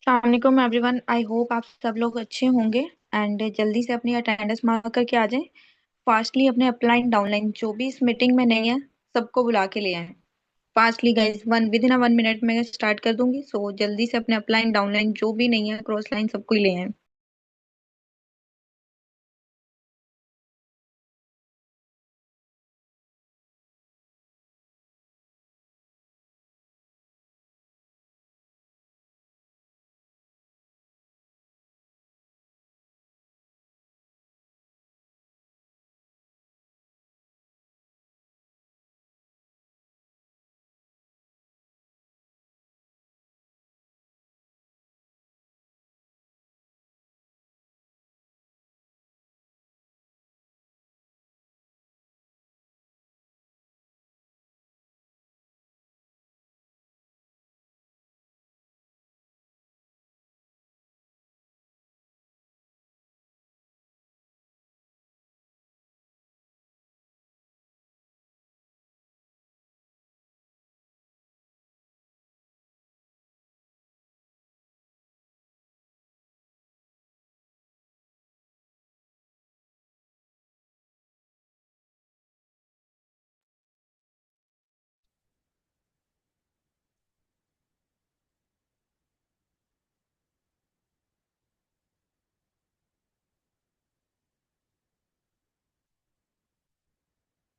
अस्सलाम everyone. I hope आप सब लोग अच्छे होंगे एंड जल्दी से अपनी अटेंडेंस मार्क करके आ जाएं। फास्टली अपने अपलाइन डाउनलाइन जो भी इस मीटिंग में नहीं है सबको बुला के ले आएं। Fastly guys, one with in 1 minute में स्टार्ट कर दूंगी, सो जल्दी से अपने अपलाइन डाउनलाइन जो भी नहीं है क्रॉस लाइन सबको ही ले आएं।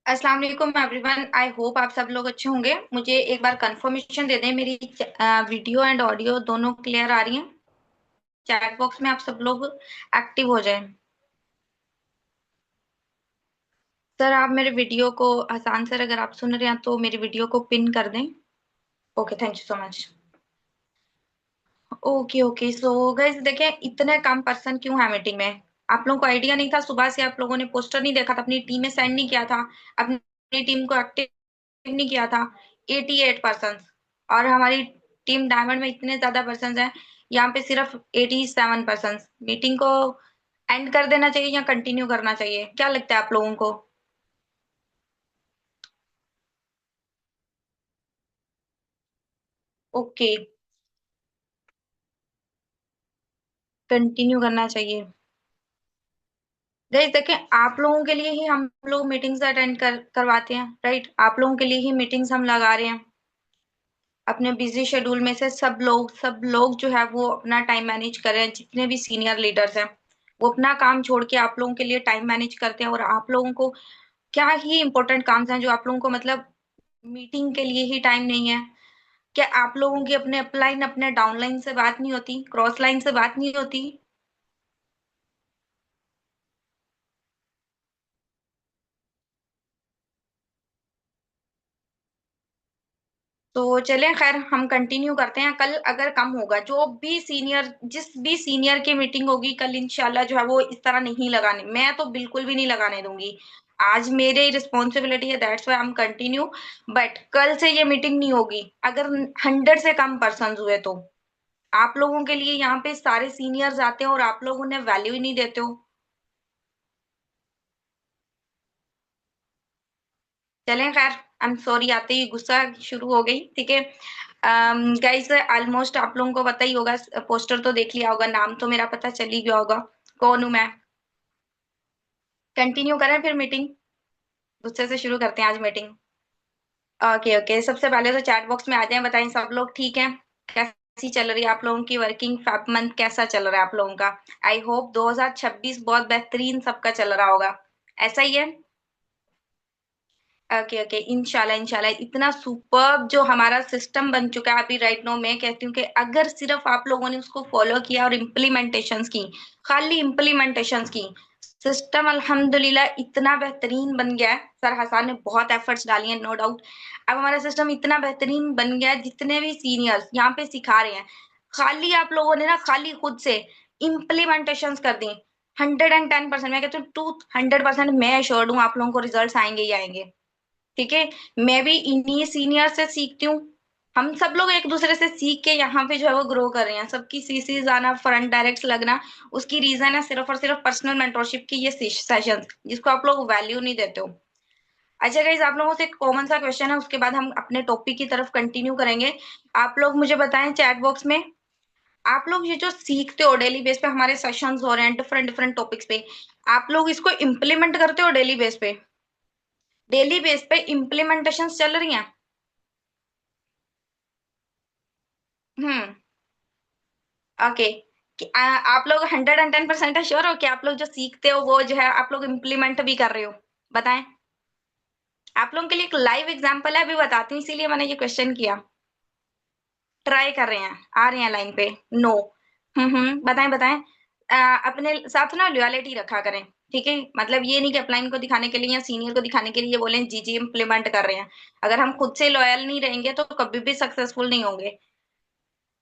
अस्सलाम वालेकुम एवरीवन। आई होप आप सब लोग अच्छे होंगे। मुझे एक बार कंफर्मेशन दे दें मेरी वीडियो एंड ऑडियो दोनों क्लियर आ रही हैं। चैट बॉक्स में आप सब लोग एक्टिव हो जाएं। सर आप मेरे वीडियो को, हसान सर अगर आप सुन रहे हैं तो मेरी वीडियो को पिन कर दें। Okay, thank you so much. Okay okay, so guys देखें, इतने कम पर्सन क्यों है मीटिंग में? आप लोगों को आइडिया नहीं था? सुबह से आप लोगों ने पोस्टर नहीं देखा था? अपनी टीम में सेंड नहीं किया था? अपनी टीम को एक्टिव नहीं किया था? 88 पर्सन, और हमारी टीम डायमंड में इतने ज्यादा पर्सन हैं, यहाँ पे सिर्फ 87 पर्सन। मीटिंग को एंड कर देना चाहिए या कंटिन्यू करना चाहिए? क्या लगता है आप लोगों को? ओके, कंटिन्यू करना चाहिए। गाइस देखें, आप लोगों के लिए ही हम लोग मीटिंग्स अटेंड करवाते हैं, राइट? आप लोगों के लिए ही मीटिंग्स हम लगा रहे हैं। अपने बिजी शेड्यूल में से सब लोग जो है वो अपना टाइम मैनेज कर रहे हैं। जितने भी सीनियर लीडर्स हैं वो अपना काम छोड़ के आप लोगों के लिए टाइम मैनेज करते हैं। और आप लोगों को क्या ही इंपॉर्टेंट काम हैं जो आप लोगों को मतलब मीटिंग के लिए ही टाइम नहीं है? क्या आप लोगों की अपने अपलाइन अपने डाउनलाइन से बात नहीं होती, क्रॉस लाइन से बात नहीं होती? तो चलें, खैर हम कंटिन्यू करते हैं। कल अगर कम होगा, जो भी सीनियर, जिस भी सीनियर की मीटिंग होगी कल इंशाल्लाह जो है वो इस तरह नहीं लगाने, मैं तो बिल्कुल भी नहीं लगाने दूंगी। आज मेरी रिस्पॉन्सिबिलिटी है, that's why I am continue. But कल से ये मीटिंग नहीं होगी अगर 100 से कम पर्सन हुए तो। आप लोगों के लिए यहाँ पे सारे सीनियर्स आते हैं और आप लोग उन्हें वैल्यू ही नहीं देते हो। चलें, खैर आई एम सॉरी, आते ही गुस्सा शुरू हो गई, ठीक है। गाइस ऑलमोस्ट आप लोगों को पता ही होगा, पोस्टर तो देख लिया होगा, नाम तो मेरा पता चल ही गया होगा कौन हूं मैं। कंटिन्यू करें फिर मीटिंग? गुस्से से शुरू करते हैं आज मीटिंग। ओके ओके, सबसे पहले तो चैट बॉक्स में आ जाएं, बताएं सब लोग ठीक हैं? कैसी चल रही है आप लोगों की वर्किंग? फैब मंथ कैसा चल रहा है आप लोगों का? आई होप 2026 बहुत बेहतरीन सबका चल रहा होगा। ऐसा ही है? ओके ओके, इंशाल्लाह इंशाल्लाह। इतना सुपर्ब जो हमारा सिस्टम बन चुका है अभी राइट नाउ, मैं कहती हूँ कि अगर सिर्फ आप लोगों ने उसको फॉलो किया और इम्प्लीमेंटेशंस की, खाली इम्प्लीमेंटेशंस की, सिस्टम अल्हम्दुलिल्लाह इतना बेहतरीन बन गया है। सर हसन ने बहुत एफर्ट्स डाली हैं, नो डाउट। अब हमारा सिस्टम इतना बेहतरीन बन गया है, जितने भी सीनियर्स यहाँ पे सिखा रहे हैं, खाली आप लोगों ने ना खाली खुद से इम्प्लीमेंटेशंस कर दी। 110%, मैं कहती हूँ 200% मैं एश्योर्ड हूँ आप लोगों को रिजल्ट आएंगे ही आएंगे। ठीक है, मैं भी इन्हीं सीनियर से सीखती हूँ। हम सब लोग एक दूसरे से सीख के यहाँ पे जो है वो ग्रो कर रहे हैं। सबकी सीसीज आना, फ्रंट डायरेक्ट लगना, उसकी रीजन है सिर्फ और सिर्फ पर्सनल मेंटोरशिप की ये सेशन, जिसको आप लोग वैल्यू नहीं देते हो। अच्छा गाइज, आप लोगों से एक कॉमन सा क्वेश्चन है, उसके बाद हम अपने टॉपिक की तरफ कंटिन्यू करेंगे। आप लोग मुझे बताएं चैट बॉक्स में, आप लोग ये जो सीखते हो डेली बेस पे, हमारे सेशंस हो रहे हैं डिफरेंट डिफरेंट टॉपिक्स पे, आप लोग इसको इम्प्लीमेंट करते हो डेली बेस पे? डेली बेस पे इम्प्लीमेंटेशन चल रही हैं? हम्म। ओके। आप लोग 110% श्योर हो कि आप लोग जो सीखते हो वो जो है आप लोग इम्प्लीमेंट भी कर रहे हो? बताएं। आप लोगों के लिए एक लाइव एग्जांपल है, अभी बताती हूँ, इसीलिए मैंने ये क्वेश्चन किया। ट्राई कर रहे हैं, आ रहे हैं लाइन पे? नो। बताएं बताएं। अपने साथ ना लॉयलिटी रखा करें, ठीक है? मतलब ये नहीं कि अपलाइन को दिखाने के लिए या सीनियर को दिखाने के लिए बोलें जी जी इम्प्लीमेंट कर रहे हैं। अगर हम खुद से लॉयल नहीं रहेंगे तो कभी भी सक्सेसफुल नहीं होंगे।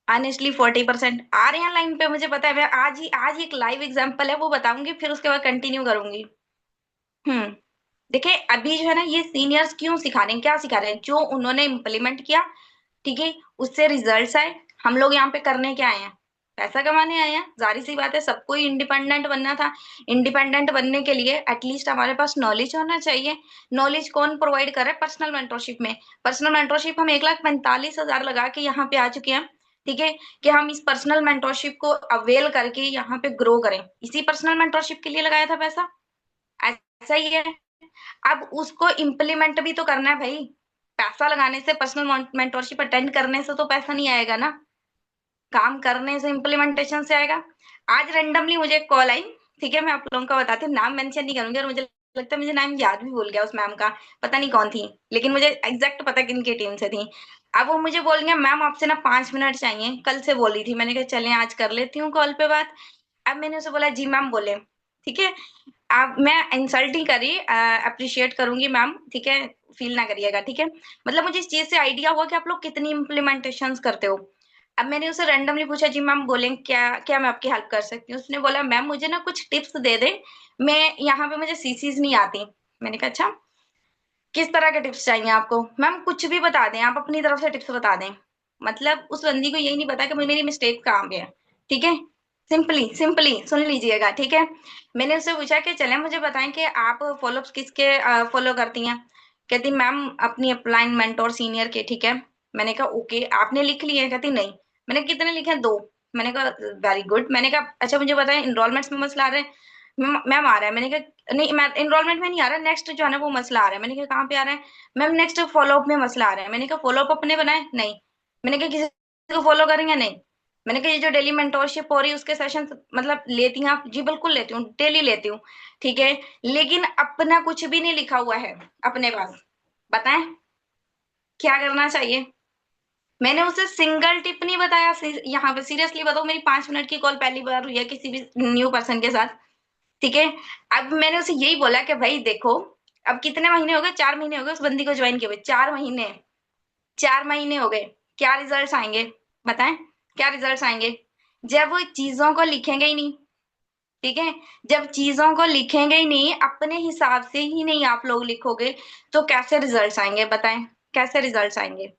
ऑनेस्टली 40% आ रहे हैं लाइन पे, मुझे पता है। मैं आज ही एक लाइव एग्जांपल है वो बताऊंगी, फिर उसके बाद कंटिन्यू करूंगी। हम्म। देखिए अभी जो है ना, ये सीनियर्स क्यों सिखा रहे हैं, क्या सिखा रहे हैं? जो उन्होंने इम्प्लीमेंट किया, ठीक है, उससे रिजल्ट्स आए। हम लोग यहाँ पे करने क्या आए हैं? पैसा कमाने आए हैं। जाहिर सी बात है, सबको ही इंडिपेंडेंट बनना था। इंडिपेंडेंट बनने के लिए एटलीस्ट हमारे पास नॉलेज होना चाहिए। नॉलेज कौन प्रोवाइड कर रहा है? पर्सनल मेंटरशिप में। पर्सनल मेंटरशिप हम 1,45,000 लगा के यहाँ पे आ चुके हैं, ठीक है, कि हम इस पर्सनल मेंटरशिप को अवेल करके यहाँ पे ग्रो करें। इसी पर्सनल मेंटरशिप के लिए लगाया था पैसा। ऐसा ही है। अब उसको इम्प्लीमेंट भी तो करना है भाई। पैसा लगाने से, पर्सनल मेंटरशिप अटेंड करने से तो पैसा नहीं आएगा ना, काम करने से, इम्प्लीमेंटेशन से आएगा। आज रेंडमली मुझे एक कॉल आई, ठीक है, मैं आप लोगों को बताती हूँ, नाम मेंशन नहीं करूंगी, और मुझे लगता है मुझे नाम याद भी भूल गया उस मैम का, पता नहीं कौन थी, लेकिन मुझे एग्जैक्ट पता किनकी टीम से थी। अब वो मुझे बोल रही है मैम आपसे ना 5 मिनट चाहिए, कल से बोली थी। मैंने कहा चलें आज कर लेती हूँ कॉल पे बात। अब मैंने उसे बोला जी मैम बोले, ठीक है, आप, मैं इंसल्ट नहीं करी, अप्रिशिएट करूंगी मैम, ठीक है, फील ना करिएगा, ठीक है। मतलब मुझे इस चीज से आइडिया हुआ कि आप लोग कितनी इम्प्लीमेंटेशन करते हो। अब मैंने उसे रैंडमली पूछा जी मैम बोले क्या क्या मैं आपकी हेल्प कर सकती हूँ? उसने बोला मैम मुझे ना कुछ टिप्स दे दे, मैं यहाँ पे मुझे सीसीज नहीं आती। मैंने कहा अच्छा, किस तरह के टिप्स चाहिए आपको? मैम कुछ भी बता दें, आप अपनी तरफ से टिप्स बता दें। मतलब उस बंदी को यही नहीं पता कि मेरी मिस्टेक कहाँ पे है, ठीक है। सिंपली सिंपली सुन लीजिएगा, ठीक है। मैंने उससे पूछा कि चले मुझे बताएं कि आप फॉलोअप्स किसके फॉलो करती हैं? कहती मैम अपनी अपलाइन मेंटोर सीनियर के, ठीक है। मैंने कहा ओके, आपने लिख लिए? कहती नहीं। मैंने कितने लिखे हैं? 2। मैंने कहा वेरी गुड। मैंने कहा अच्छा मुझे बताएं इनरोलमेंट्स में मसला आ रहा है? मैम आ रहा है। मैंने कहा नहीं मैं एनरोलमेंट में नहीं आ रहा, नेक्स्ट जो है ना वो मसला आ रहा है। मैंने कहा कहाँ पे आ रहा है? मैम नेक्स्ट फॉलोअप में मसला आ रहा है। मैंने कहा फॉलोअप अपने बनाए? नहीं। मैंने कहा किसी को फॉलो करेंगे? नहीं। मैंने कहा ये जो डेली मेंटोरशिप हो रही है उसके सेशन मतलब लेती हैं आप? जी बिल्कुल लेती हूँ, डेली लेती हूँ, ठीक है, लेकिन अपना कुछ भी नहीं लिखा हुआ है अपने पास। बताएं क्या करना चाहिए? मैंने उसे सिंगल टिप नहीं बताया। यहाँ पे सीरियसली बताओ, मेरी 5 मिनट की कॉल पहली बार हुई है किसी भी न्यू पर्सन के साथ, ठीक है। अब मैंने उसे यही बोला कि भाई देखो, अब कितने महीने हो गए? 4 महीने हो गए उस बंदी को ज्वाइन किए हुए, 4 महीने। 4 महीने हो गए। क्या रिजल्ट्स आएंगे? बताएं क्या रिजल्ट्स आएंगे? जब वो चीजों को लिखेंगे ही नहीं, ठीक है, जब चीजों को लिखेंगे ही नहीं, अपने हिसाब से ही नहीं आप लोग लिखोगे, तो कैसे रिजल्ट्स आएंगे? बताएं कैसे रिजल्ट्स आएंगे?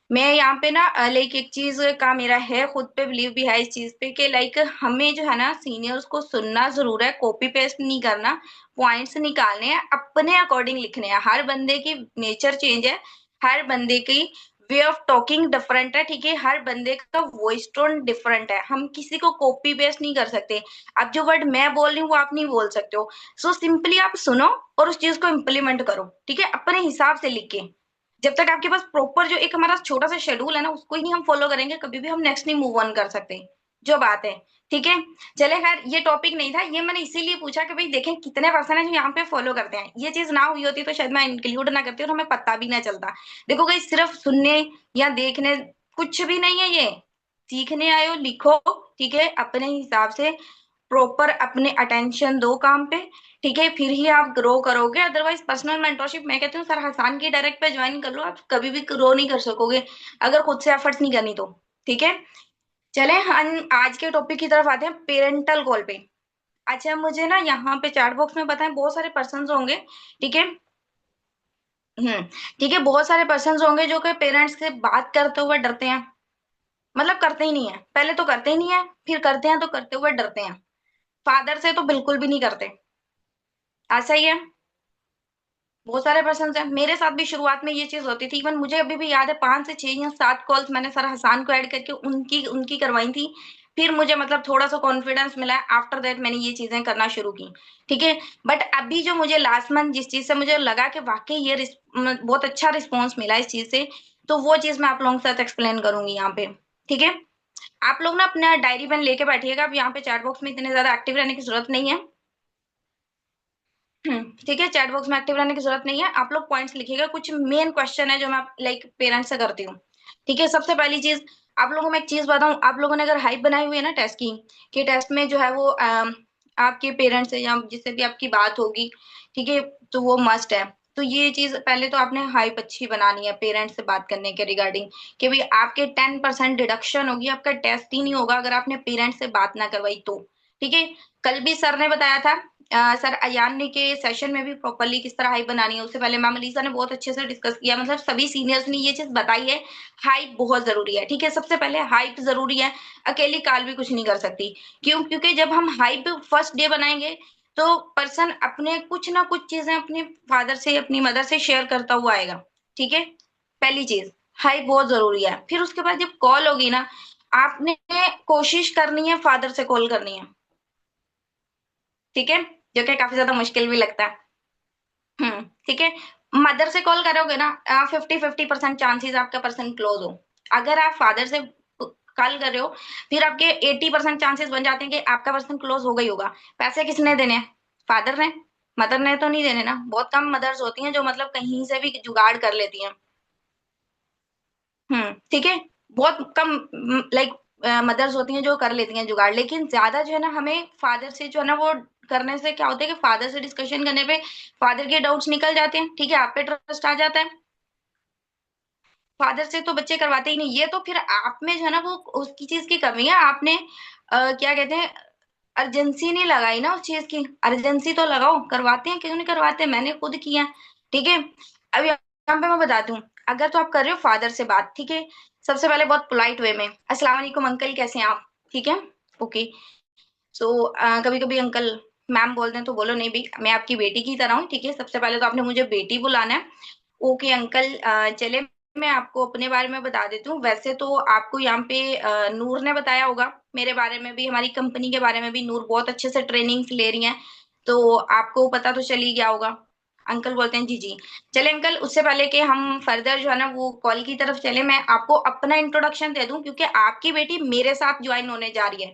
मैं यहाँ पे ना लाइक एक चीज का मेरा है खुद पे बिलीव भी है इस चीज पे कि लाइक हमें जो है ना सीनियर्स को सुनना जरूर है, कॉपी पेस्ट नहीं करना, पॉइंट्स निकालने हैं, अपने अकॉर्डिंग लिखने हैं। हर बंदे की नेचर चेंज है, हर बंदे की वे ऑफ टॉकिंग डिफरेंट है, ठीक है, हर बंदे का वॉइस टोन डिफरेंट है, हम किसी को कॉपी पेस्ट नहीं कर सकते। अब जो वर्ड मैं बोल रही हूँ वो आप नहीं बोल सकते हो। सो सिंपली आप सुनो और उस चीज को इम्प्लीमेंट करो, ठीक है, अपने हिसाब से लिख के। जब तक आपके पास प्रॉपर जो एक हमारा छोटा सा शेड्यूल है ना उसको ही नहीं हम फॉलो करेंगे, कभी भी हम नेक्स्ट नहीं मूव ऑन कर सकते, जो बात है, ठीक है। चले खैर ये टॉपिक नहीं था, ये मैंने इसीलिए पूछा कि भाई देखें कितने पर्सन है जो यहाँ पे फॉलो करते हैं। ये चीज ना हुई होती तो शायद मैं इंक्लूड ना करती और हमें पता भी ना चलता। देखो भाई सिर्फ सुनने या देखने कुछ भी नहीं है ये। सीखने आए हो लिखो, ठीक है, अपने हिसाब से प्रॉपर अपने अटेंशन दो काम पे, ठीक है, फिर ही आप ग्रो करोगे। अदरवाइज पर्सनल मेंटरशिप मैं कहती हूँ सर हसान की डायरेक्ट पे ज्वाइन कर लो, आप कभी भी ग्रो नहीं कर सकोगे अगर खुद से एफर्ट्स नहीं करनी तो, ठीक है। चले हम आज के टॉपिक की तरफ आते हैं, पेरेंटल कॉल पे। अच्छा मुझे ना यहाँ पे चैट बॉक्स में बताएं, बहुत सारे पर्सन होंगे, ठीक है। हम्म। ठीक है, बहुत सारे पर्सन होंगे जो कि पेरेंट्स से बात करते हुए डरते हैं, मतलब करते ही नहीं है, पहले तो करते ही नहीं है, फिर करते हैं तो करते हुए डरते हैं। फादर से तो बिल्कुल भी नहीं करते। ऐसा ही है। बहुत सारे पर्सन हैं, मेरे साथ भी शुरुआत में ये चीज होती थी। इवन मुझे अभी भी याद है 5 से 6 या 7 कॉल्स मैंने सर हसान को ऐड करके उनकी उनकी करवाई थी। फिर मुझे मतलब थोड़ा सा कॉन्फिडेंस मिला, आफ्टर दैट मैंने ये चीजें करना शुरू की। ठीक है, बट अभी जो मुझे लास्ट मंथ जिस चीज से मुझे लगा कि वाकई ये बहुत अच्छा रिस्पॉन्स मिला इस चीज से, तो वो चीज मैं आप लोगों के साथ एक्सप्लेन करूंगी यहाँ पे। ठीक है, आप लोग ना अपना डायरी पेन लेके बैठिएगा। अब यहाँ पे चैट बॉक्स में इतने ज्यादा एक्टिव रहने की जरूरत नहीं है। ठीक है, चैट बॉक्स में एक्टिव रहने की जरूरत नहीं है। आप लोग पॉइंट्स लिखिएगा, कुछ मेन क्वेश्चन है जो मैं लाइक पेरेंट्स से करती हूँ। ठीक है, सबसे पहली चीज आप लोगों में एक चीज बताऊं, आप लोगों ने अगर हाइप बनाई हुई है ना टेस्ट की, कि टेस्ट में जो है वो आपके पेरेंट्स से या जिससे भी आपकी बात होगी, ठीक है, तो वो मस्ट है। तो ये चीज पहले तो आपने हाइप अच्छी बनानी है पेरेंट्स से बात करने के रिगार्डिंग, कि भाई आपके 10% डिडक्शन होगी, आपका टेस्ट ही नहीं होगा अगर आपने पेरेंट्स से बात ना करवाई तो। ठीक है, कल भी सर ने बताया था, सर अयान ने के सेशन में भी प्रॉपर्ली किस तरह हाइप बनानी है, उससे पहले मैम अलीसा ने बहुत अच्छे से डिस्कस किया, मतलब सभी सीनियर्स ने ये चीज बताई है। हाइप बहुत जरूरी है। ठीक है, सबसे पहले हाइप जरूरी है, अकेली काल भी कुछ नहीं कर सकती। क्यों? क्योंकि जब हम हाइप फर्स्ट डे बनाएंगे तो पर्सन अपने कुछ ना कुछ चीजें अपने फादर से अपनी मदर से शेयर करता हुआ आएगा। ठीक है, पहली चीज हाइप बहुत जरूरी है। फिर उसके बाद जब कॉल होगी ना, आपने कोशिश करनी है फादर से कॉल करनी है। ठीक है, जो कि काफी ज्यादा मुश्किल भी लगता है। ठीक है, मदर से कॉल करोगे ना, 50-50% चांसेस आपका पर्सन क्लोज हो। अगर आप फादर से कॉल कर रहे हो, फिर आपके 80% चांसेस बन जाते हैं कि आपका पर्सन क्लोज हो गई होगा। पैसे किसने देने हैं? फादर ने। मदर ने तो नहीं देने ना। बहुत कम मदर्स होती हैं जो मतलब कहीं से भी जुगाड़ कर लेती हैं। ठीक है, बहुत कम लाइक मदर्स होती हैं जो कर लेती हैं जुगाड़, लेकिन ज्यादा जो है ना हमें फादर से जो है ना वो करने से क्या होता है कि फादर से डिस्कशन करने पे फादर के डाउट्स निकल जाते हैं। ठीक है, आप पे ट्रस्ट आ जाता है। फादर से तो बच्चे करवाते ही नहीं, ये तो फिर आप में जो है ना वो उसकी चीज की कमी है। आपने क्या कहते हैं, अर्जेंसी नहीं लगाई ना उस चीज की। अर्जेंसी तो लगाओ, करवाते हैं क्यों नहीं करवाते, मैंने खुद किया। ठीक है, अब यहाँ पे मैं बताती हूँ, अगर तो आप कर रहे हो फादर से बात, ठीक है, सबसे पहले बहुत पोलाइट वे में, अस्सलाम वालेकुम अंकल, कैसे हैं आप? ठीक है, ओके। सो कभी कभी अंकल मैम बोलते हैं तो बोलो नहीं भाई मैं आपकी बेटी की तरह हूँ। ठीक है, सबसे पहले तो आपने मुझे बेटी बुलाना है। ओके अंकल, चले मैं आपको अपने बारे में बता देती हूँ। वैसे तो आपको यहाँ पे नूर ने बताया होगा मेरे बारे में भी, हमारी कंपनी के बारे में भी। नूर बहुत अच्छे से ट्रेनिंग ले रही हैं, तो आपको पता तो चल ही गया होगा। अंकल बोलते हैं जी जी। चले अंकल, उससे पहले कि हम फर्दर जो है ना वो कॉल की तरफ चले, मैं आपको अपना इंट्रोडक्शन दे दूं, क्योंकि आपकी बेटी मेरे साथ ज्वाइन होने जा रही है।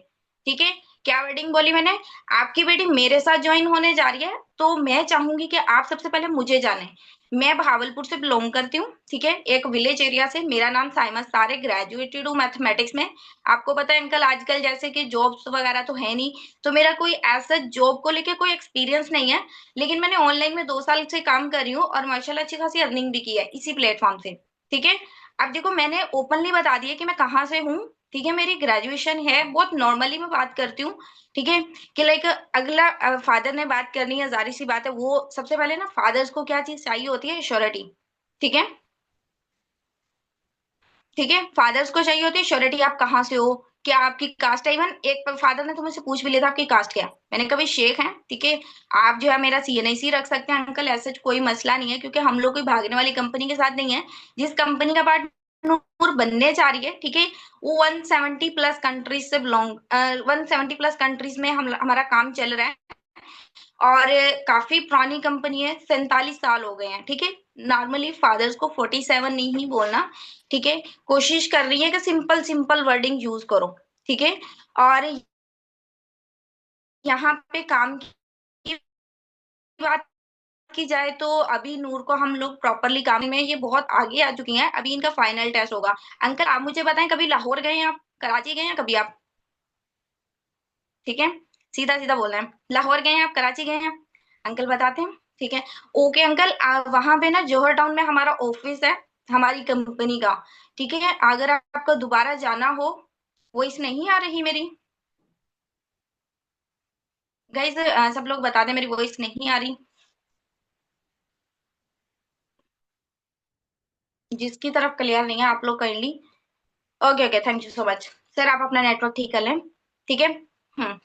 ठीक है, क्या वर्डिंग बोली मैंने? आपकी बेटी मेरे साथ ज्वाइन होने जा रही है, तो मैं चाहूंगी कि आप सबसे पहले मुझे जाने। मैं भावलपुर से बिलोंग करती हूँ। ठीक है, एक विलेज एरिया से। मेरा नाम साइमा सारे, ग्रेजुएटेड हूँ मैथमेटिक्स में। आपको पता है अंकल आजकल जैसे कि जॉब्स वगैरह तो है नहीं, तो मेरा कोई ऐसा जॉब को लेके कोई एक्सपीरियंस नहीं है। लेकिन मैंने ऑनलाइन में 2 साल से काम कर रही हूँ और माशाल्लाह अच्छी खासी अर्निंग भी की है इसी प्लेटफॉर्म से। ठीक है, अब देखो मैंने ओपनली बता दिया कि मैं कहाँ से हूँ। ठीक है, मेरी ग्रेजुएशन है, बहुत नॉर्मली मैं बात करती हूँ। ठीक है, कि लाइक अगला फादर ने बात करनी है, जारी सी बात है। वो सबसे पहले ना फादर्स को क्या चीज चाहिए होती है? श्योरिटी। ठीक है, ठीक है, फादर्स को चाहिए होती है श्योरिटी। आप कहाँ से हो, क्या आपकी कास्ट है? इवन एक फादर ने तो मुझसे पूछ भी लिया था आपकी कास्ट क्या है। मैंने कहा भाई शेख है। ठीक है, आप जो है मेरा सीएनआईसी रख सकते हैं अंकल, ऐसा कोई मसला नहीं है, क्योंकि हम लोग कोई भागने वाली कंपनी के साथ नहीं है। जिस कंपनी का पार्ट नूर बनने जा रही है, ठीक है, वो 170 प्लस कंट्रीज से बिलोंग 170 प्लस कंट्रीज में हम हमारा काम चल रहा है। और काफी पुरानी कंपनी है, 47 साल हो गए हैं। ठीक है, नॉर्मली फादर्स को 47 नहीं बोलना। ठीक है, कोशिश कर रही है कि सिंपल सिंपल वर्डिंग यूज करो। ठीक है, और यहाँ पे काम की बात की जाए तो अभी नूर को हम लोग प्रॉपरली काम में ये बहुत आगे आ चुकी हैं। अभी इनका फाइनल टेस्ट होगा। अंकल आप मुझे बताएं, कभी लाहौर गए हैं आप, कराची गए हैं कभी आप? ठीक है, सीधा सीधा बोलना है, लाहौर गए हैं आप, कराची गए हैं? अंकल बताते हैं। ठीक है, ओके अंकल, वहां पे ना जौहर टाउन में हमारा ऑफिस है, हमारी कंपनी का। ठीक है, अगर आपको दोबारा जाना हो, वॉइस नहीं आ रही मेरी? गाइस सब लोग बता दें मेरी वॉइस नहीं आ रही। जिसकी तरफ क्लियर नहीं है आप लोग kindly. Okay okay, thank you so much. Sir आप अपना नेटवर्क ठीक कर लें। ठीक है, हम्म,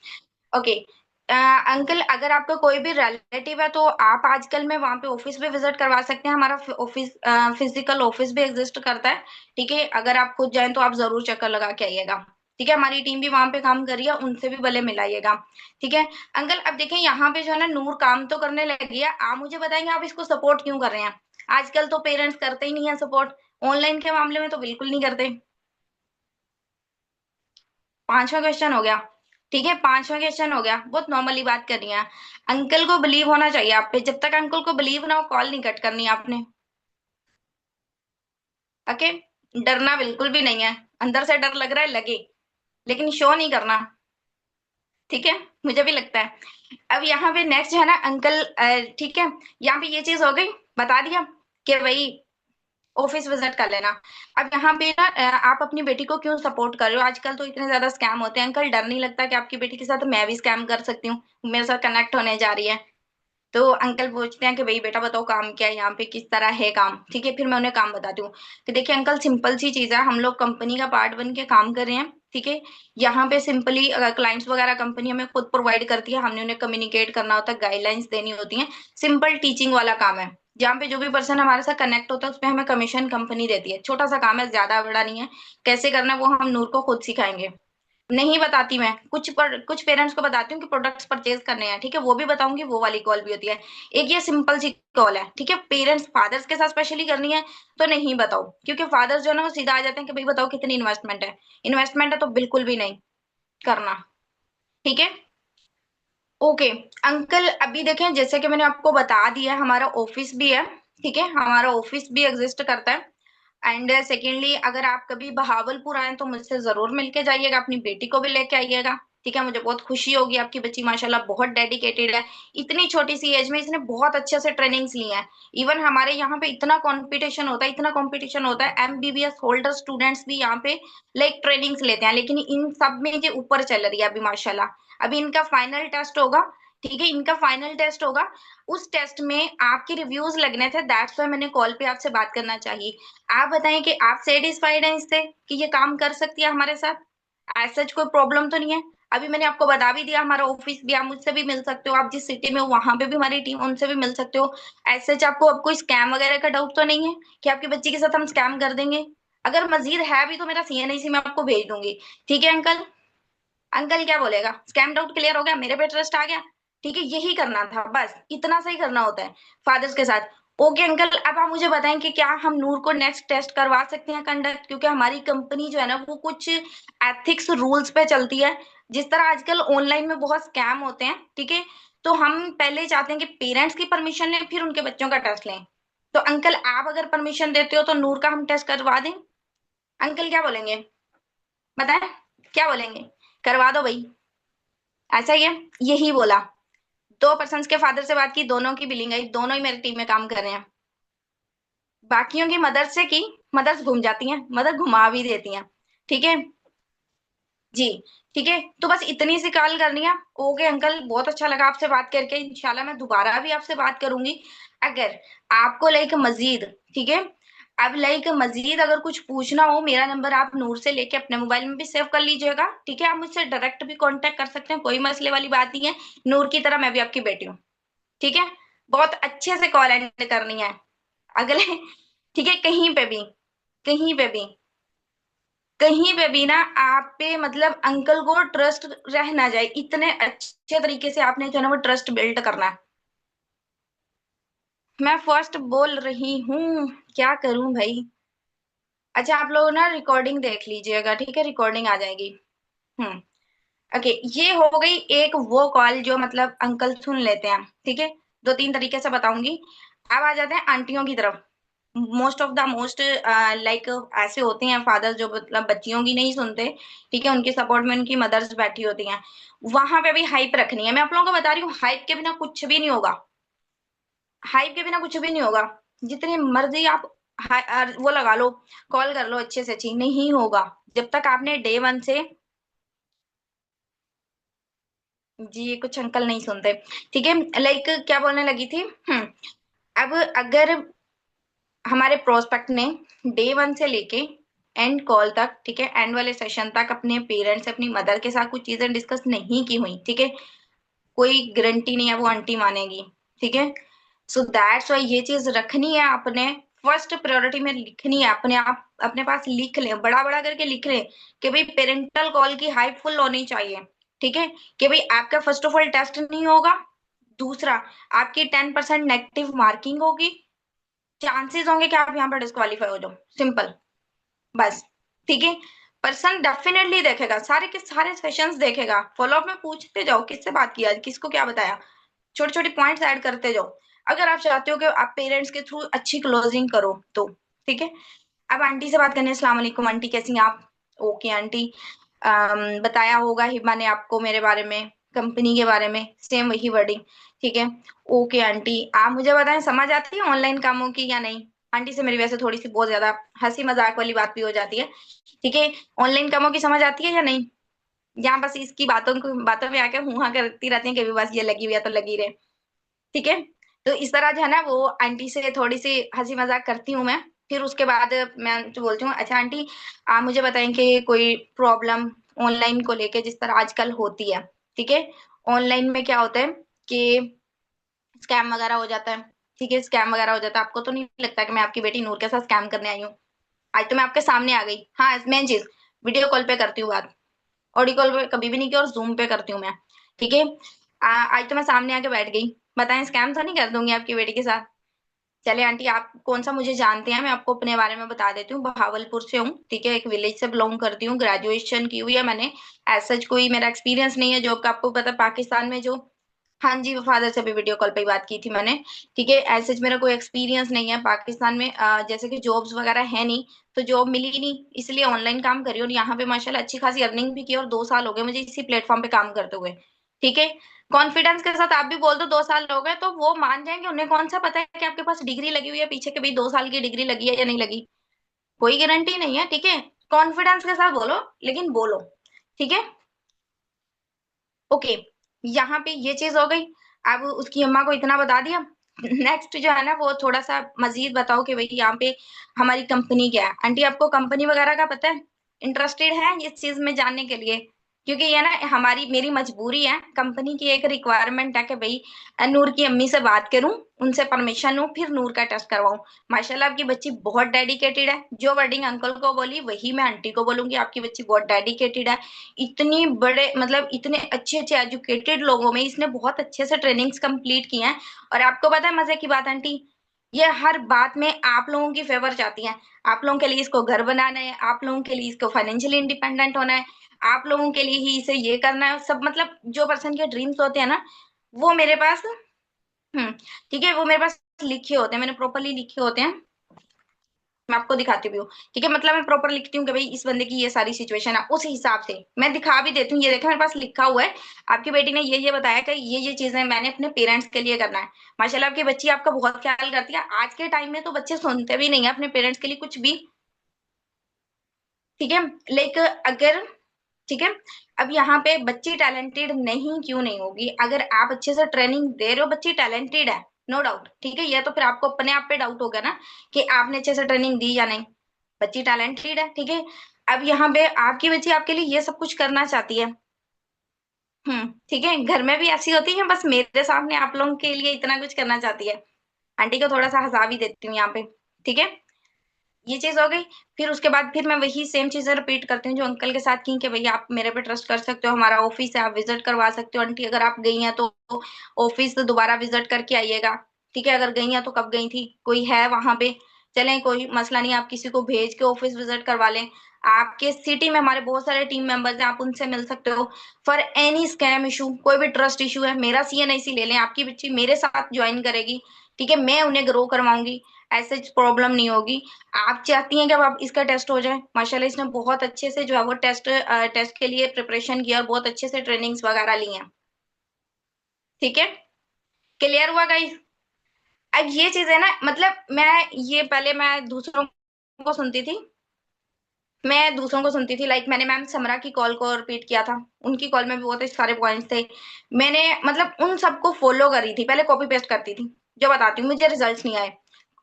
ओके। अंकल अगर आपका कोई भी रिलेटिव है तो आप आजकल में वहाँ पे ऑफिस भी विजिट करवा सकते हैं। हमारा ऑफिस फिजिकल ऑफिस भी एग्जिस्ट करता है। ठीक है, अगर आप खुद जाएं तो आप जरूर चक्कर लगा के आइएगा। ठीक है, हमारी टीम भी वहां पे काम कर रही है, उनसे भी भले मिलाइएगा। ठीक है अंकल, अब देखें यहाँ पे जो है ना नूर काम तो करने लगी है। आप मुझे बताएंगे आप इसको सपोर्ट क्यों कर रहे हैं? आजकल तो पेरेंट्स करते ही नहीं है सपोर्ट, ऑनलाइन के मामले में तो बिल्कुल नहीं करते। पांचवा क्वेश्चन हो गया। ठीक है, पांचवा क्वेश्चन हो गया, बहुत नॉर्मली बात करनी है। अंकल को बिलीव होना चाहिए आप पे, जब तक अंकल को बिलीव ना हो कॉल नहीं कट करनी आपने। ओके, डरना बिल्कुल भी नहीं है। अंदर से डर लग रहा है लगे, लेकिन शो नहीं करना। ठीक है, मुझे भी लगता है। अब यहाँ पे नेक्स्ट है ना अंकल, ठीक है, यहाँ पे ये चीज हो गई, बता दिया कि भाई ऑफिस विजिट कर लेना। अब यहाँ पे ना आप अपनी बेटी को क्यों सपोर्ट कर रहे हो? आजकल तो इतने ज्यादा स्कैम होते हैं अंकल, डर नहीं लगता कि आपकी बेटी के साथ मैं भी स्कैम कर सकती हूँ, मेरे साथ कनेक्ट होने जा रही है? तो अंकल पूछते हैं कि भाई बेटा बताओ काम क्या है यहाँ पे, किस तरह है काम? ठीक है, फिर मैं उन्हें काम बताती हूँ कि देखिए अंकल सिंपल सी चीज है, हम लोग कंपनी का पार्ट बन के काम कर रहे हैं। ठीक है, यहाँ पे सिंपली क्लाइंट्स वगैरह कंपनी हमें खुद प्रोवाइड करती है, हमने उन्हें कम्युनिकेट करना होता है, गाइडलाइंस देनी होती है। सिंपल टीचिंग वाला काम है, जहाँ पे जो भी पर्सन हमारे साथ कनेक्ट होता है उस पर हमें कमीशन कंपनी देती है। छोटा सा काम है, ज्यादा बड़ा नहीं है। कैसे करना है वो हम नूर को खुद सिखाएंगे। नहीं बताती मैं, कुछ पेरेंट्स को बताती हूँ कि प्रोडक्ट्स परचेज करने हैं। ठीक है, वो भी बताऊंगी, वो वाली कॉल भी होती है। एक ये सिंपल सी कॉल है। ठीक है, पेरेंट्स फादर्स के साथ स्पेशली करनी है तो नहीं बताओ, क्योंकि फादर्स जो है ना वो सीधा आ जाते हैं कि भाई बताओ कितनी इन्वेस्टमेंट है। इन्वेस्टमेंट है तो बिल्कुल भी नहीं करना। ठीक है, ओके अंकल, अभी देखें जैसे कि मैंने आपको बता दिया हमारा ऑफिस भी है। ठीक है, हमारा ऑफिस भी एग्जिस्ट करता है। एंड सेकेंडली अगर आप कभी बहावलपुर आए तो मुझसे जरूर मिलके जाइएगा, अपनी बेटी को भी लेके आइएगा। ठीक है, मुझे बहुत खुशी होगी, आपकी बच्ची माशाल्लाह बहुत डेडिकेटेड है। इतनी छोटी सी एज में इसने बहुत अच्छे से ट्रेनिंग्स ली हैं। इवन हमारे यहाँ पे इतना कंपटीशन होता है, इतना कंपटीशन होता है, एमबीबीएस होल्डर स्टूडेंट्स भी यहाँ पे लाइक ट्रेनिंग्स लेते हैं, लेकिन इन सब में ये ऊपर चल रही है अभी माशाल्लाह। अभी इनका फाइनल टेस्ट होगा। ठीक है, इनका फाइनल टेस्ट होगा, उस टेस्ट में आपके रिव्यूज लगने थे, दैट्स वाई मैंने कॉल पे आपसे बात करना चाहिए। आप बताएं कि आप सेटिस्फाइड हैं इससे कि ये काम कर सकती है हमारे साथ? ऐसा कोई प्रॉब्लम तो नहीं है? अभी मैंने आपको बता भी दिया हमारा ऑफिस भी, आप मुझसे भी मिल सकते हो, आप जिस सिटी में हो वहां पे भी हमारी टीम, उनसे भी मिल सकते हो। ऐसे आपको अब कोई स्कैम वगैरह का डाउट तो नहीं है कि आपकी बच्ची के साथ हम स्कैम कर देंगे? अगर मजीद है भी तो मेरा सीएनआईसी में आपको भेज दूंगी। ठीक है अंकल, अंकल क्या बोलेगा? स्कैम डाउट क्लियर हो गया, मेरे पे ट्रस्ट आ गया। ठीक है, यही करना था, बस इतना सही करना होता है फादर्स के साथ। ओके अंकल, अब आप मुझे बताएं कि क्या हम नूर को नेक्स्ट टेस्ट करवा सकते हैं कंडक्ट, क्योंकि हमारी कंपनी जो है ना वो कुछ एथिक्स रूल्स पे चलती है। जिस तरह आजकल ऑनलाइन में बहुत स्कैम होते हैं, ठीक है, तो हम पहले चाहते हैं कि पेरेंट्स की परमिशन लें फिर उनके बच्चों का टेस्ट लें। तो अंकल आप अगर परमिशन देते हो तो नूर का हम टेस्ट करवा दें? अंकल क्या बोलेंगे, बताएं, क्या बोलेंगे? करवा दो भाई, ऐसा ही है। यही बोला। दो पर्सन्स के फादर से बात की, दोनों की बिलिंग आई, दोनों ही मेरी टीम में काम कर रहे हैं। बाकियों की मदर से की, मदर्स घूम जाती हैं, मदर घुमा भी देती हैं। ठीक है जी, ठीक है, तो बस इतनी सी कॉल करनी है। ओके अंकल, बहुत अच्छा लगा आपसे बात करके, इंशाल्लाह मैं दोबारा भी आपसे बात करूंगी। अगर आपको लाइक मजीद, ठीक है, अब लाइक मजीद अगर कुछ पूछना हो, मेरा नंबर आप नूर से लेके अपने मोबाइल में भी सेव कर लीजिएगा। ठीक है, आप मुझसे डायरेक्ट भी कांटेक्ट कर सकते हैं, कोई मसले वाली बात नहीं है। नूर की तरह मैं भी आपकी बेटी हूँ। ठीक है, बहुत अच्छे से कॉल एंड करनी है अगले। ठीक है, कहीं पे भी, कहीं पे भी, कहीं पे भी ना आप पे मतलब अंकल को ट्रस्ट रह ना जाए, इतने अच्छे तरीके से आपने जो है ना वो ट्रस्ट बिल्ड करना है। मैं फर्स्ट बोल रही हूँ, क्या करूं भाई? अच्छा, आप लोग ना रिकॉर्डिंग देख लीजिएगा, ठीक है, रिकॉर्डिंग आ जाएगी। हम्म, ओके, ये हो गई एक वो कॉल जो मतलब अंकल सुन लेते हैं। ठीक है, दो तीन तरीके से बताऊंगी। अब आ जाते हैं आंटियों की तरफ। Most of the most like ऐसे होते हैं फादर जो मतलब बच्चियों की नहीं सुनते। ठीक है, उनके सपोर्ट में उनकी मदर्स बैठी होती हैं। वहां पे भी हाइप रखनी है, मैं आप लोगों को बता रही हूँ, हाइप के बिना कुछ भी नहीं होगा। हाइप के बिना कुछ भी नहीं होगा। जितने मर्जी आप वो लगा लो, कॉल कर लो, अच्छे से अच्छी नहीं होगा जब तक आपने डे वन से। जी, ये कुछ अंकल नहीं सुनते। ठीक है, लाइक क्या बोलने लगी थी। अब अगर हमारे प्रोस्पेक्ट ने डे वन से लेके एंड कॉल तक, ठीक है, एंड वाले सेशन तक अपने पेरेंट्स से अपनी मदर के साथ कुछ चीजें डिस्कस नहीं की हुई, ठीक है, कोई गारंटी नहीं है वो आंटी मानेगी, ठीक है। सो दैट्स वाई ये चीज रखनी है आपने, फर्स्ट प्रायोरिटी में लिखनी है अपने, आप अपने पास लिख लें, बड़ा बड़ा करके लिख लें कि भाई पेरेंटल कॉल की हाइप फुल होनी चाहिए, ठीक है। कि भाई आपका फर्स्ट ऑफ ऑल टेस्ट नहीं होगा, दूसरा आपकी 10% नेगेटिव मार्किंग होगी, चांसेस होंगे कि आप यहाँ पर डिस्क्वालीफाई हो जाओ, सिंपल, बस, ठीक है। पर्सन डेफिनेटली देखेगा, सारे के सारे सेशंस देखेगा, फॉलोअप में पूछते जाओ किससे बात किया, किसको क्या बताया, छोटे छोटे पॉइंट्स ऐड करते जाओ, अगर आप चाहते हो कि आप पेरेंट्स के थ्रू अच्छी क्लोजिंग करो तो, ठीक है। अब आंटी से बात करने, अस्सलाम वालेकुम आंटी, कैसी हैं आप? ओके आंटी, बताया होगा हिबा ने आपको मेरे बारे में, कंपनी के बारे में, सेम वही वर्डिंग, ठीक है। ओके आंटी, आप मुझे बताएं समझ आती है ऑनलाइन कामों की या नहीं? आंटी से मेरी वैसे थोड़ी सी बहुत ज्यादा हंसी मजाक वाली बात भी हो जाती है, ठीक है। ऑनलाइन कामों की समझ आती है या नहीं? यहाँ बस इसकी बातों में आके हुआ करती रहती है कि भी बस ये लगी हुई है तो लगी रहे, ठीक है। तो इस तरह जो है ना वो आंटी से थोड़ी सी हंसी मजाक करती हूँ मैं, फिर उसके बाद मैं जो बोलती हूँ, अच्छा आंटी आप मुझे बताएं कि कोई प्रॉब्लम ऑनलाइन को लेके जिस तरह आजकल होती है, ठीक है। ऑनलाइन में क्या होता है कि स्कैम वगैरह हो जाता है, ठीक है, स्कैम वगैरह हो जाता है। आपको तो नहीं लगता कि मैं आपकी बेटी नूर के साथ स्कैम करने आई हूँ? आज तो मैं आपके सामने आ गई। हाँ, मेन चीज, वीडियो कॉल पे करती हूँ बात, ऑडियो कॉल पे कभी भी नहीं किया, और जूम पे करती हूँ मैं, ठीक है। आज तो मैं सामने आके बैठ गई, बताएं स्कैम तो नहीं कर दूंगी आपकी बेटी के साथ? चले आंटी, आप कौन सा मुझे जानते हैं, मैं आपको अपने बारे में बता देती हूँ। बहावलपुर से हूँ, ठीक है, एक विलेज से बिलोंग करती हूँ, ग्रेजुएशन की हुई है मैंने, एज सच कोई मेरा एक्सपीरियंस नहीं है जॉब का। आपको पता पाकिस्तान में जो, हाँ जी, फादर से भी वीडियो कॉल पे ही बात की थी मैंने, ठीक है। एज सच मेरा कोई एक्सपीरियंस नहीं है पाकिस्तान में, जैसे कि जॉब्स वगैरह है नहीं, तो जॉब मिली नहीं, इसलिए ऑनलाइन काम करी, और यहाँ पे माशाल्लाह अच्छी खासी अर्निंग भी की, और 2 साल हो गए मुझे इसी प्लेटफॉर्म पे काम करते हुए, ठीक है। कॉन्फिडेंस के साथ आप भी बोल दो 2 साल हो गए, तो वो मान जाएंगे, उन्हें कौन सा पता है कि आपके पास डिग्री लगी हुई है पीछे के, भाई 2 साल की डिग्री लगी है या नहीं लगी, कोई गारंटी नहीं है, ठीक है। कॉन्फिडेंस के साथ बोलो, लेकिन बोलो, ठीक है। ओके, यहाँ पे ये चीज हो गई। अब उसकी अम्मा को इतना बता दिया, नेक्स्ट जो है ना वो थोड़ा सा मजीद बताओ कि भाई यहाँ पे हमारी कंपनी क्या है। आंटी आपको कंपनी वगैरह का पता है? इंटरेस्टेड है इस चीज में जानने के लिए? क्योंकि ये ना हमारी मेरी मजबूरी है, कंपनी की एक रिक्वायरमेंट है कि भाई नूर की अम्मी से बात करूं, उनसे परमिशन लूं, फिर नूर का टेस्ट करवाऊं। माशाल्लाह आपकी बच्ची बहुत डेडिकेटेड है, जो वर्डिंग अंकल को बोली वही मैं आंटी को बोलूंगी, आपकी बच्ची बहुत डेडिकेटेड है। इतनी बड़े मतलब इतने अच्छे अच्छे एजुकेटेड लोगों में इसने बहुत अच्छे से ट्रेनिंग्स कंप्लीट की हैं। और आपको पता है मजे की बात आंटी, ये हर बात में आप लोगों की फेवर चाहती हैं। आप लोगों के लिए इसको घर बनाना है, आप लोगों के लिए इसको फाइनेंशियली इंडिपेंडेंट होना है, आप लोगों के लिए ही इसे ये करना है, सब मतलब जो पर्सन के ड्रीम्स होते हैं ना, वो मेरे पास, हम्म, ठीक है, वो मेरे पास लिखे होते हैं, मैंने प्रॉपरली लिखे होते हैं। मैं आपको दिखाती भी हूँ, ठीक है, मतलब मैं प्रॉपर लिखती हूँ कि भाई इस बंदे की ये सारी सिचुएशन है, उस हिसाब से मैं दिखा भी देती हूँ, ये देखे मेरे पास लिखा हुआ है, आपकी बेटी ने ये बताया कि ये चीजें मैंने अपने पेरेंट्स के लिए करना है। माशाल्लाह आपकी बच्ची आपका बहुत ख्याल करती है, आज के टाइम में तो बच्चे सुनते भी नहीं है अपने पेरेंट्स के लिए कुछ भी, ठीक है। लाइक अगर, ठीक है, अब यहाँ पे बच्ची टैलेंटेड नहीं क्यों नहीं होगी, अगर आप अच्छे से ट्रेनिंग दे रहे हो, बच्ची टैलेंटेड है, नो डाउट, ठीक है। ये तो फिर आपको अपने आप पे डाउट होगा ना कि आपने अच्छे से ट्रेनिंग दी या नहीं, बच्ची टैलेंटेड है, ठीक है। अब यहाँ पे आपकी बच्ची आपके लिए ये सब कुछ करना चाहती है, ठीक है, घर में भी ऐसी होती है, बस मेरे सामने आप लोगों के लिए इतना कुछ करना चाहती है। आंटी को थोड़ा सा हंसा भी देती हूँ यहाँ पे, ठीक है। ये चीज हो गई, फिर उसके बाद फिर मैं वही सेम चीजें रिपीट करती हूँ जो अंकल के साथ की, कि भैया आप मेरे पे ट्रस्ट कर सकते हो, हमारा ऑफिस है, आप विजिट करवा सकते हो। आंटी अगर आप गई हैं तो ऑफिस दोबारा विजिट करके आइएगा, ठीक है। अगर गई हैं तो कब गई थी, कोई है वहां पे, चलें कोई मसला नहीं, आप किसी को भेज के ऑफिस विजिट करवा लें। आपके सिटी में हमारे बहुत सारे टीम मेंबर्स हैं, आप उनसे मिल सकते हो। फॉर एनी स्कैम इशू, कोई भी ट्रस्ट इशू है, मेरा सीएनआईसी ले लें, आपकी बच्ची मेरे साथ ज्वाइन करेगी, ठीक है, मैं उन्हें ग्रो करवाऊंगी, ऐसे प्रॉब्लम नहीं होगी। आप चाहती हैं कि अब आप इसका टेस्ट हो जाए, माशाल्लाह इसने बहुत अच्छे से जो है वो टेस्ट के लिए प्रिपरेशन किया, और बहुत अच्छे से ट्रेनिंग्स वगैरह ली हैं, ठीक है। क्लियर हुआ गाइस? अब ये चीज है ना, मतलब मैं ये पहले मैं दूसरों को सुनती थी, लाइक मैंने मैम समरा की कॉल को रिपीट किया था, उनकी कॉल में भी बहुत सारे पॉइंट्स थे, मैंने मतलब उन सबको फॉलो करी थी, पहले कॉपी पेस्ट करती थी, जो बताती हूँ मुझे रिजल्ट्स नहीं आए,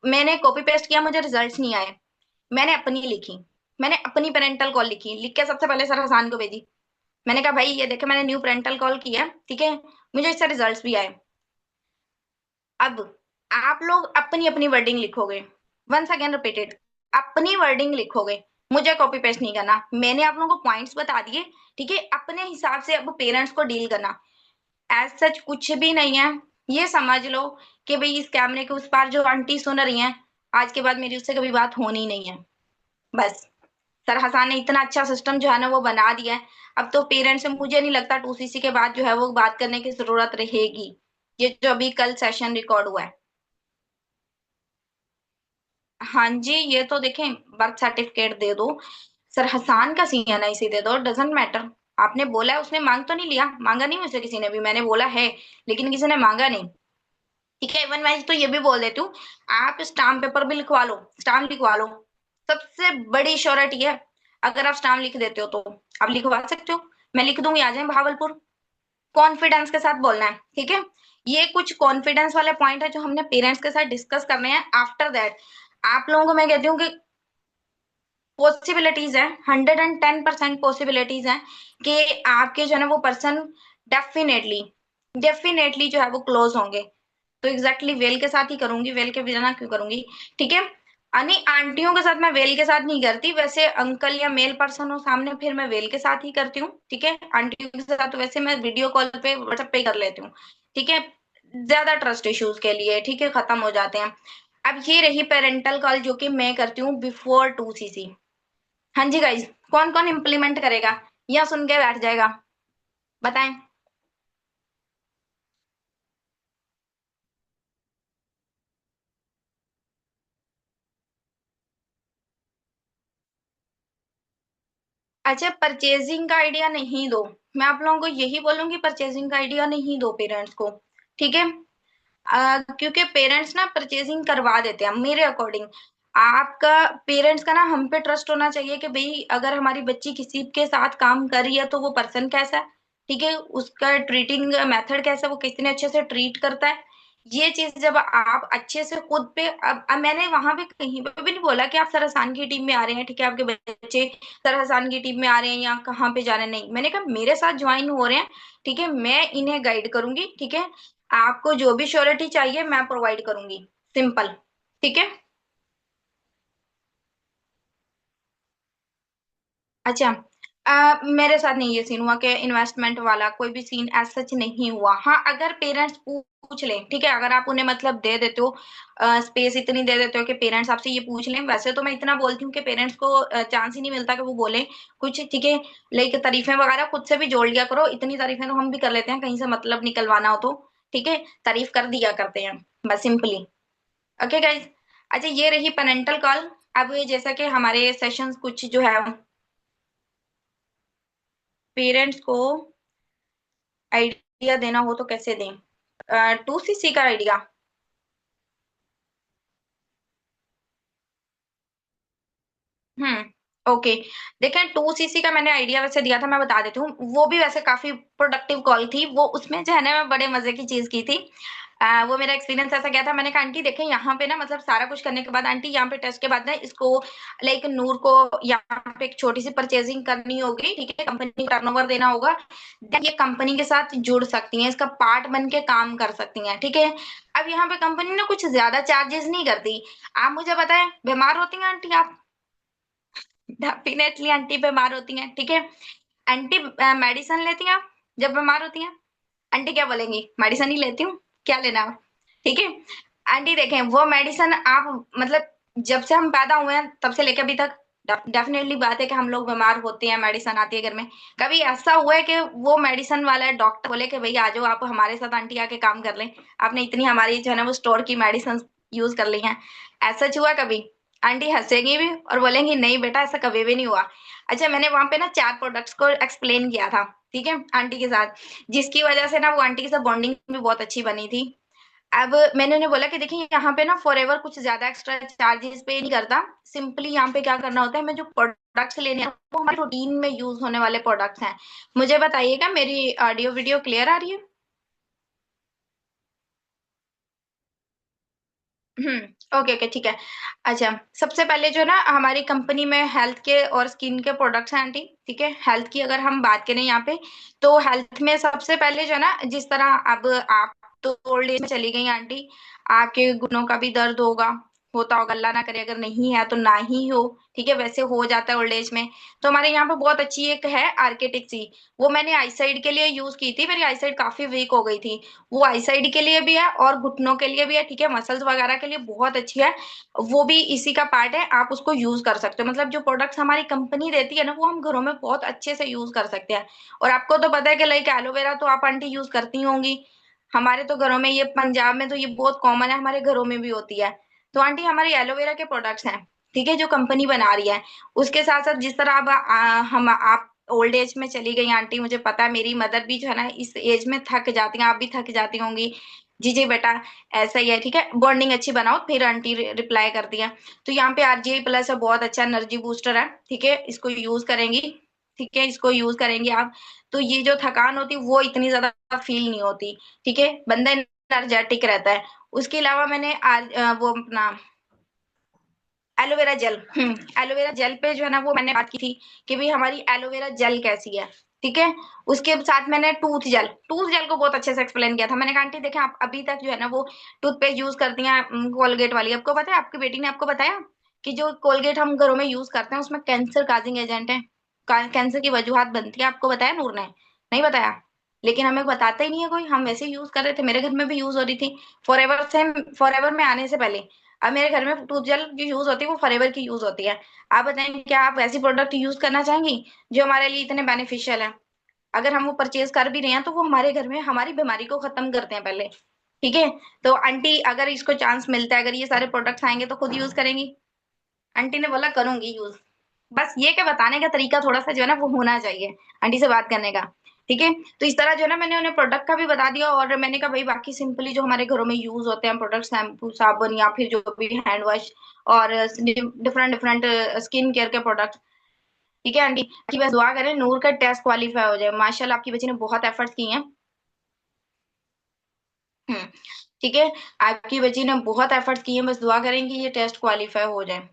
मैंने कॉपी पेस्ट किया, मुझे रिजल्ट्स नहीं आए, मैंने अपनी लिखी, मैंने अपनी पेरेंटल कॉल लिखी, लिख के सबसे पहले सर हसान को भेजी। मैंने कहा भाई ये देखे मैंने न्यू पेरेंटल कॉल की है, ठीक है, मुझे इससे रिजल्ट्स भी आए। अब आप लोग अपनी अपनी वर्डिंग लिखोगे, वंस अगेन रिपीटेड, अपनी वर्डिंग लिखोगे, मुझे कॉपी पेस्ट नहीं करना। मैंने आप लोगों को पॉइंट्स बता दिए, ठीक है, अपने हिसाब से अब पेरेंट्स को डील करना। एज सच कुछ भी नहीं है, ये समझ लो कि भाई इस कैमरे के उस पार जो आंटी सुन रही हैं, आज के बाद मेरी उससे कभी बात होनी नहीं है, बस। सर हसन ने इतना अच्छा सिस्टम जो है ना वो बना दिया है। अब तो पेरेंट्स से मुझे नहीं लगता 2cc के बाद जो है वो बात करने की जरूरत रहेगी, ये जो अभी कल सेशन रिकॉर्ड हुआ है। हाँ जी, ये तो देखें, बर्थ सर्टिफिकेट दे दो, सर हसान का CNIC दे दो, डजेंट मैटर। आपने बोला है, उसने मांग तो नहीं लिया, मांगा नहीं मुझसे किसी ने भी, मैंने बोला है लेकिन किसी ने मांगा नहीं, ठीक है। इवन मैं तो ये भी बोल देती हूँ, आप स्टाम्प पेपर भी लिखवा लो, स्टाम्प लिखवा लो, सबसे बड़ी श्योरिटी है। अगर आप स्टाम्प लिख देते हो तो आप लिखवा सकते हो, मैं लिख दूंगी, आ जाए भावलपुर। कॉन्फिडेंस के साथ बोलना है, ठीक है। ये कुछ कॉन्फिडेंस वाले पॉइंट है जो हमने पेरेंट्स के साथ डिस्कस करने हैं। आफ्टर दैट आप लोगों को मैं कहती हूँ कि पॉसिबिलिटीज है, 110% पॉसिबिलिटीज है कि आपके जो है ना वो पर्सन डेफिनेटली डेफिनेटली जो है वो क्लोज होंगे। तो एग्जैक्टली वेल के साथ ही करूंगी, वेल के बिना क्यों करूंगी, ठीक है। अनि आंटियों के साथ मैं वेल के साथ नहीं करती, वैसे अंकल या मेल पर्सन हो सामने फिर मैं वेल के साथ ही करती हूँ, ठीक है। आंटियों के साथ तो वैसे मैं वीडियो कॉल पे व्हाट्सएप पे कर लेती हूँ, ठीक है, ज्यादा ट्रस्ट इश्यूज के लिए, ठीक है, खत्म हो जाते हैं। अब ये रही पेरेंटल कॉल जो कि मैं करती हूँ बिफोर 2cc। हाँ जी गाइज, कौन कौन इम्प्लीमेंट करेगा या सुन के बैठ जाएगा, बताएं। अच्छा, परचेजिंग का आइडिया नहीं दो, मैं आप लोगों को यही बोलूंगी, परचेजिंग का आइडिया नहीं दो पेरेंट्स को, ठीक है। क्योंकि पेरेंट्स ना परचेजिंग करवा देते हैं मेरे अकॉर्डिंग। आपका पेरेंट्स का ना हम पे ट्रस्ट होना चाहिए कि भाई अगर हमारी बच्ची किसी के साथ काम कर रही है तो वो पर्सन कैसा है, ठीक है, उसका ट्रीटिंग मेथड कैसा है, वो कितने अच्छे से ट्रीट करता है। ये चीज जब आप अच्छे से खुद पे, अब मैंने वहां पे कहीं पे भी नहीं बोला कि आप सरहसान की टीम में आ रहे हैं, ठीक है, आपके बच्चे सरहसान की टीम में आ रहे हैं या कहाँ पे जा रहे हैं, नहीं, मैंने कहा मेरे साथ ज्वाइन हो रहे हैं, ठीक है, मैं इन्हें गाइड करूंगी, ठीक है। आपको जो भी श्योरिटी चाहिए मैं प्रोवाइड करूंगी, सिंपल, ठीक है। अच्छा, मेरे साथ नहीं ये सीन हुआ कि इन्वेस्टमेंट वाला कोई भी सीन एज सच नहीं हुआ। हाँ, अगर पेरेंट्स पूछ लें, ठीक है, अगर आप उन्हें मतलब दे देते हो, स्पेस इतनी दे देते हो कि पेरेंट्स आपसे ये पूछ लें, वैसे तो मैं इतना बोलती हूँ कि पेरेंट्स को चांस ही नहीं मिलता कि वो बोले कुछ, ठीक है। लाइक तारीफें वगैरह खुद से भी जोड़ लिया करो, इतनी तारीफें तो हम भी कर लेते हैं, कहीं से मतलब निकलवाना हो तो, ठीक है, तारीफ कर दिया करते हैं, बस सिंपली। Okay guys. अच्छा, ये रही पेरेंटल कॉल। अब जैसा कि हमारे सेशंस कुछ जो है पेरेंट्स को आइडिया देना हो तो कैसे दें, 2cc का आइडिया। ओके। देखें, 2cc का मैंने आइडिया वैसे दिया था, मैं बता देती हूँ, वो भी वैसे काफी प्रोडक्टिव कॉल थी वो, उसमें जो है ना मैं बड़े मजे की चीज की थी। वो मेरा एक्सपीरियंस ऐसा गया था, मैंने कहा आंटी देखें यहाँ पे ना, मतलब सारा कुछ करने के बाद आंटी यहाँ पे टेस्ट के बाद ना इसको, लाइक नूर को यहाँ पे एक छोटी सी परचेजिंग करनी होगी, ठीक है, कंपनी को टर्नओवर देना होगा, देन ये कंपनी के साथ जुड़ सकती हैं, इसका पार्ट बन के काम कर सकती हैं, ठीक है। अब यहाँ पे कंपनी ना कुछ ज्यादा चार्जेस नहीं करती। आप मुझे बताएं, बीमार होती हैं आंटी आप? डेफिनेटली आंटी बीमार होती हैं, ठीक है। आंटी मेडिसिन लेती हैं आप जब बीमार होती हैं? आंटी क्या बोलेंगी, मेडिसिन ही लेती हूँ, क्या लेना आप, ठीक है। आंटी देखें, वो मेडिसिन आप मतलब जब से हम पैदा हुए हैं तब से लेकर अभी तक डेफिनेटली बात है कि हम लोग बीमार होते हैं, मेडिसिन आती है घर में। कभी ऐसा हुआ है कि वो मेडिसिन वाला डॉक्टर बोले कि भैया आ जाओ आप हमारे साथ आंटी आके काम कर लें, आपने इतनी हमारी जो है ना वो स्टोर की मेडिसिन यूज कर ली हैं, ऐसा हुआ कभी? आंटी हंसेगी भी और बोलेंगी नहीं बेटा ऐसा कभी भी नहीं हुआ। अच्छा, मैंने वहां पे ना 4 प्रोडक्ट्स को एक्सप्लेन किया था, ठीक है, आंटी के साथ, जिसकी वजह से ना वो आंटी के साथ बॉन्डिंग भी बहुत अच्छी बनी थी। अब मैंने उन्हें बोला कि देखिए यहाँ पे ना फॉरएवर कुछ ज्यादा एक्स्ट्रा चार्जेस पे नहीं करता, सिंपली यहाँ पे क्या करना होता है, मैं जो प्रोडक्ट्स लेने हैं वो हमारे रूटीन में यूज होने वाले प्रोडक्ट्स हैं। मुझे बताइएगा मेरी ऑडियो वीडियो क्लियर आ रही है? ओके ओके ठीक है। अच्छा, सबसे पहले जो ना हमारी कंपनी में हेल्थ के और स्किन के प्रोडक्ट्स हैं आंटी, ठीक है। हेल्थ की अगर हम बात करें यहाँ पे, तो हेल्थ में सबसे पहले जो है ना, जिस तरह अब आप तो ओल्ड एज में चली गई आंटी, आपके घुटनों का भी दर्द होता होगा, अल्लाह ना करे अगर नहीं है तो ना ही हो, ठीक है, वैसे हो जाता है ओल्ड एज में। तो हमारे यहाँ पे बहुत अच्छी एक है आर्किटिक सी, वो मैंने आई साइड के लिए यूज की थी, मेरी आई साइड काफी वीक हो गई थी। वो आई साइड के लिए भी है और घुटनों के लिए भी है, ठीक है, मसल्स वगैरह के लिए बहुत अच्छी है। वो भी इसी का पार्ट है, आप उसको यूज कर सकते हो। मतलब जो प्रोडक्ट्स हमारी कंपनी देती है ना, वो हम घरों में बहुत अच्छे से यूज कर सकते हैं। और आपको तो पता है कि लाइक एलोवेरा तो आप आंटी यूज करती होंगी, हमारे तो घरों में ये पंजाब में तो ये बहुत कॉमन है, हमारे घरों में भी होती है। तो आंटी हमारी एलोवेरा के प्रोडक्ट्स हैं, ठीक है, जो कंपनी बना रही है। उसके साथ साथ जिस तरह अब हम आप ओल्ड एज में चली गई आंटी, मुझे पता है मेरी मदर भी जो है ना इस एज में थक जाती हैं, आप भी थक जाती होंगी। जी जी बेटा, ऐसा ही है, ठीक है, बॉन्डिंग अच्छी बनाओ, फिर आंटी रिप्लाई करती है। तो यहाँ पे आरजीआई प्लस है, बहुत अच्छा एनर्जी बूस्टर है, ठीक है, इसको यूज करेंगी, ठीक है, इसको यूज करेंगे आप, तो ये जो थकान होती है वो इतनी ज्यादा फील नहीं होती, ठीक है, बंदा एनर्जेटिक रहता है। उसके अलावा मैंने आज वो अपना एलोवेरा जेल, एलोवेरा जेल पे जो है ना वो मैंने बात की थी कि भाई हमारी एलोवेरा जेल कैसी है, ठीक है। उसके साथ मैंने टूथ जेल को बहुत अच्छे से एक्सप्लेन किया था। मैंने कहा आंटी देखें, आप अभी तक जो है ना वो टूथपेस्ट यूज करती हैं कोलगेट वाली, आपको पता है, आपकी बेटी ने आपको बताया कि जो कोलगेट हम घरों में यूज करते हैं उसमें कैंसर काजिंग एजेंट है, कैंसर की वजूहत बनती है, आपको बताया नूर ने? नहीं बताया, लेकिन हमें बताता ही नहीं है कोई, हम वैसे ही यूज कर रहे थे, मेरे घर में भी यूज हो रही थी फॉरएवर में आने से पहले। अब मेरे घर में टूथ जेल जो यूज होती है वो फॉरएवर की यूज होती है। आप बताएंगे क्या आप ऐसी प्रोडक्ट यूज करना चाहेंगी जो हमारे लिए इतने बेनिफिशियल है? अगर हम वो परचेज कर भी रहे हैं तो वो हमारे घर में हमारी बीमारी को खत्म करते हैं पहले, ठीक है। तो आंटी अगर इसको चांस मिलता है, अगर ये सारे प्रोडक्ट्स आएंगे तो खुद यूज करेंगी? आंटी ने बोला करूंगी यूज। बस ये क्या बताने का तरीका थोड़ा सा जो है ना वो होना चाहिए आंटी से बात करने का, ठीक है। तो इस तरह जो है ना मैंने उन्हें प्रोडक्ट का भी बता दिया, और मैंने कहा भाई बाकी सिंपली जो हमारे घरों में यूज होते हैं प्रोडक्ट, शैम्पू साबुन या फिर जो भी हैंड वॉश और डिफरेंट डिफरेंट स्किन केयर के प्रोडक्ट, ठीक है आंटी, कि बस दुआ करें नूर का टेस्ट क्वालिफाई हो जाए। माशाल्लाह आपकी बच्ची ने बहुत एफर्ट्स किए हैं। हम्म, ठीक है, आपकी बच्ची ने बहुत एफर्ट्स किए हैं, बस दुआ करें कि ये टेस्ट क्वालिफाई हो जाए।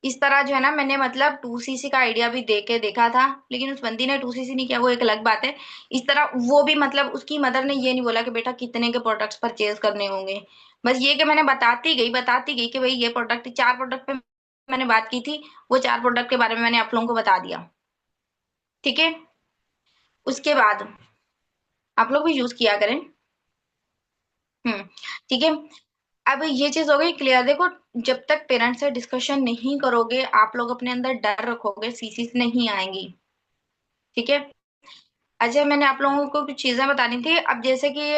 इस तरह जो है ना मैंने मतलब 2cc का आइडिया भी दे के देखा था, लेकिन उस बंदी ने 2cc नहीं किया, वो एक अलग बात है। इस तरह वो भी मतलब उसकी मदर ने ये नहीं बोला कि बेटा कितने के प्रोडक्ट्स परचेज करने होंगे, बस ये कि मैंने बताती गई कि भाई ये प्रोडक्ट, 4 प्रोडक्ट पे मैंने बात की थी, वो 4 प्रोडक्ट के बारे में मैंने आप लोगों को बता दिया, ठीक है। उसके बाद आप लोग भी यूज किया करें। हम्म, ठीक है। अब ये चीज हो गई क्लियर, देखो, जब तक पेरेंट्स से डिस्कशन नहीं करोगे, आप लोग अपने अंदर डर रखोगे, सीसी नहीं आएंगी, ठीक है। अच्छा, मैंने आप लोगों को कुछ चीजें बतानी थी। अब जैसे कि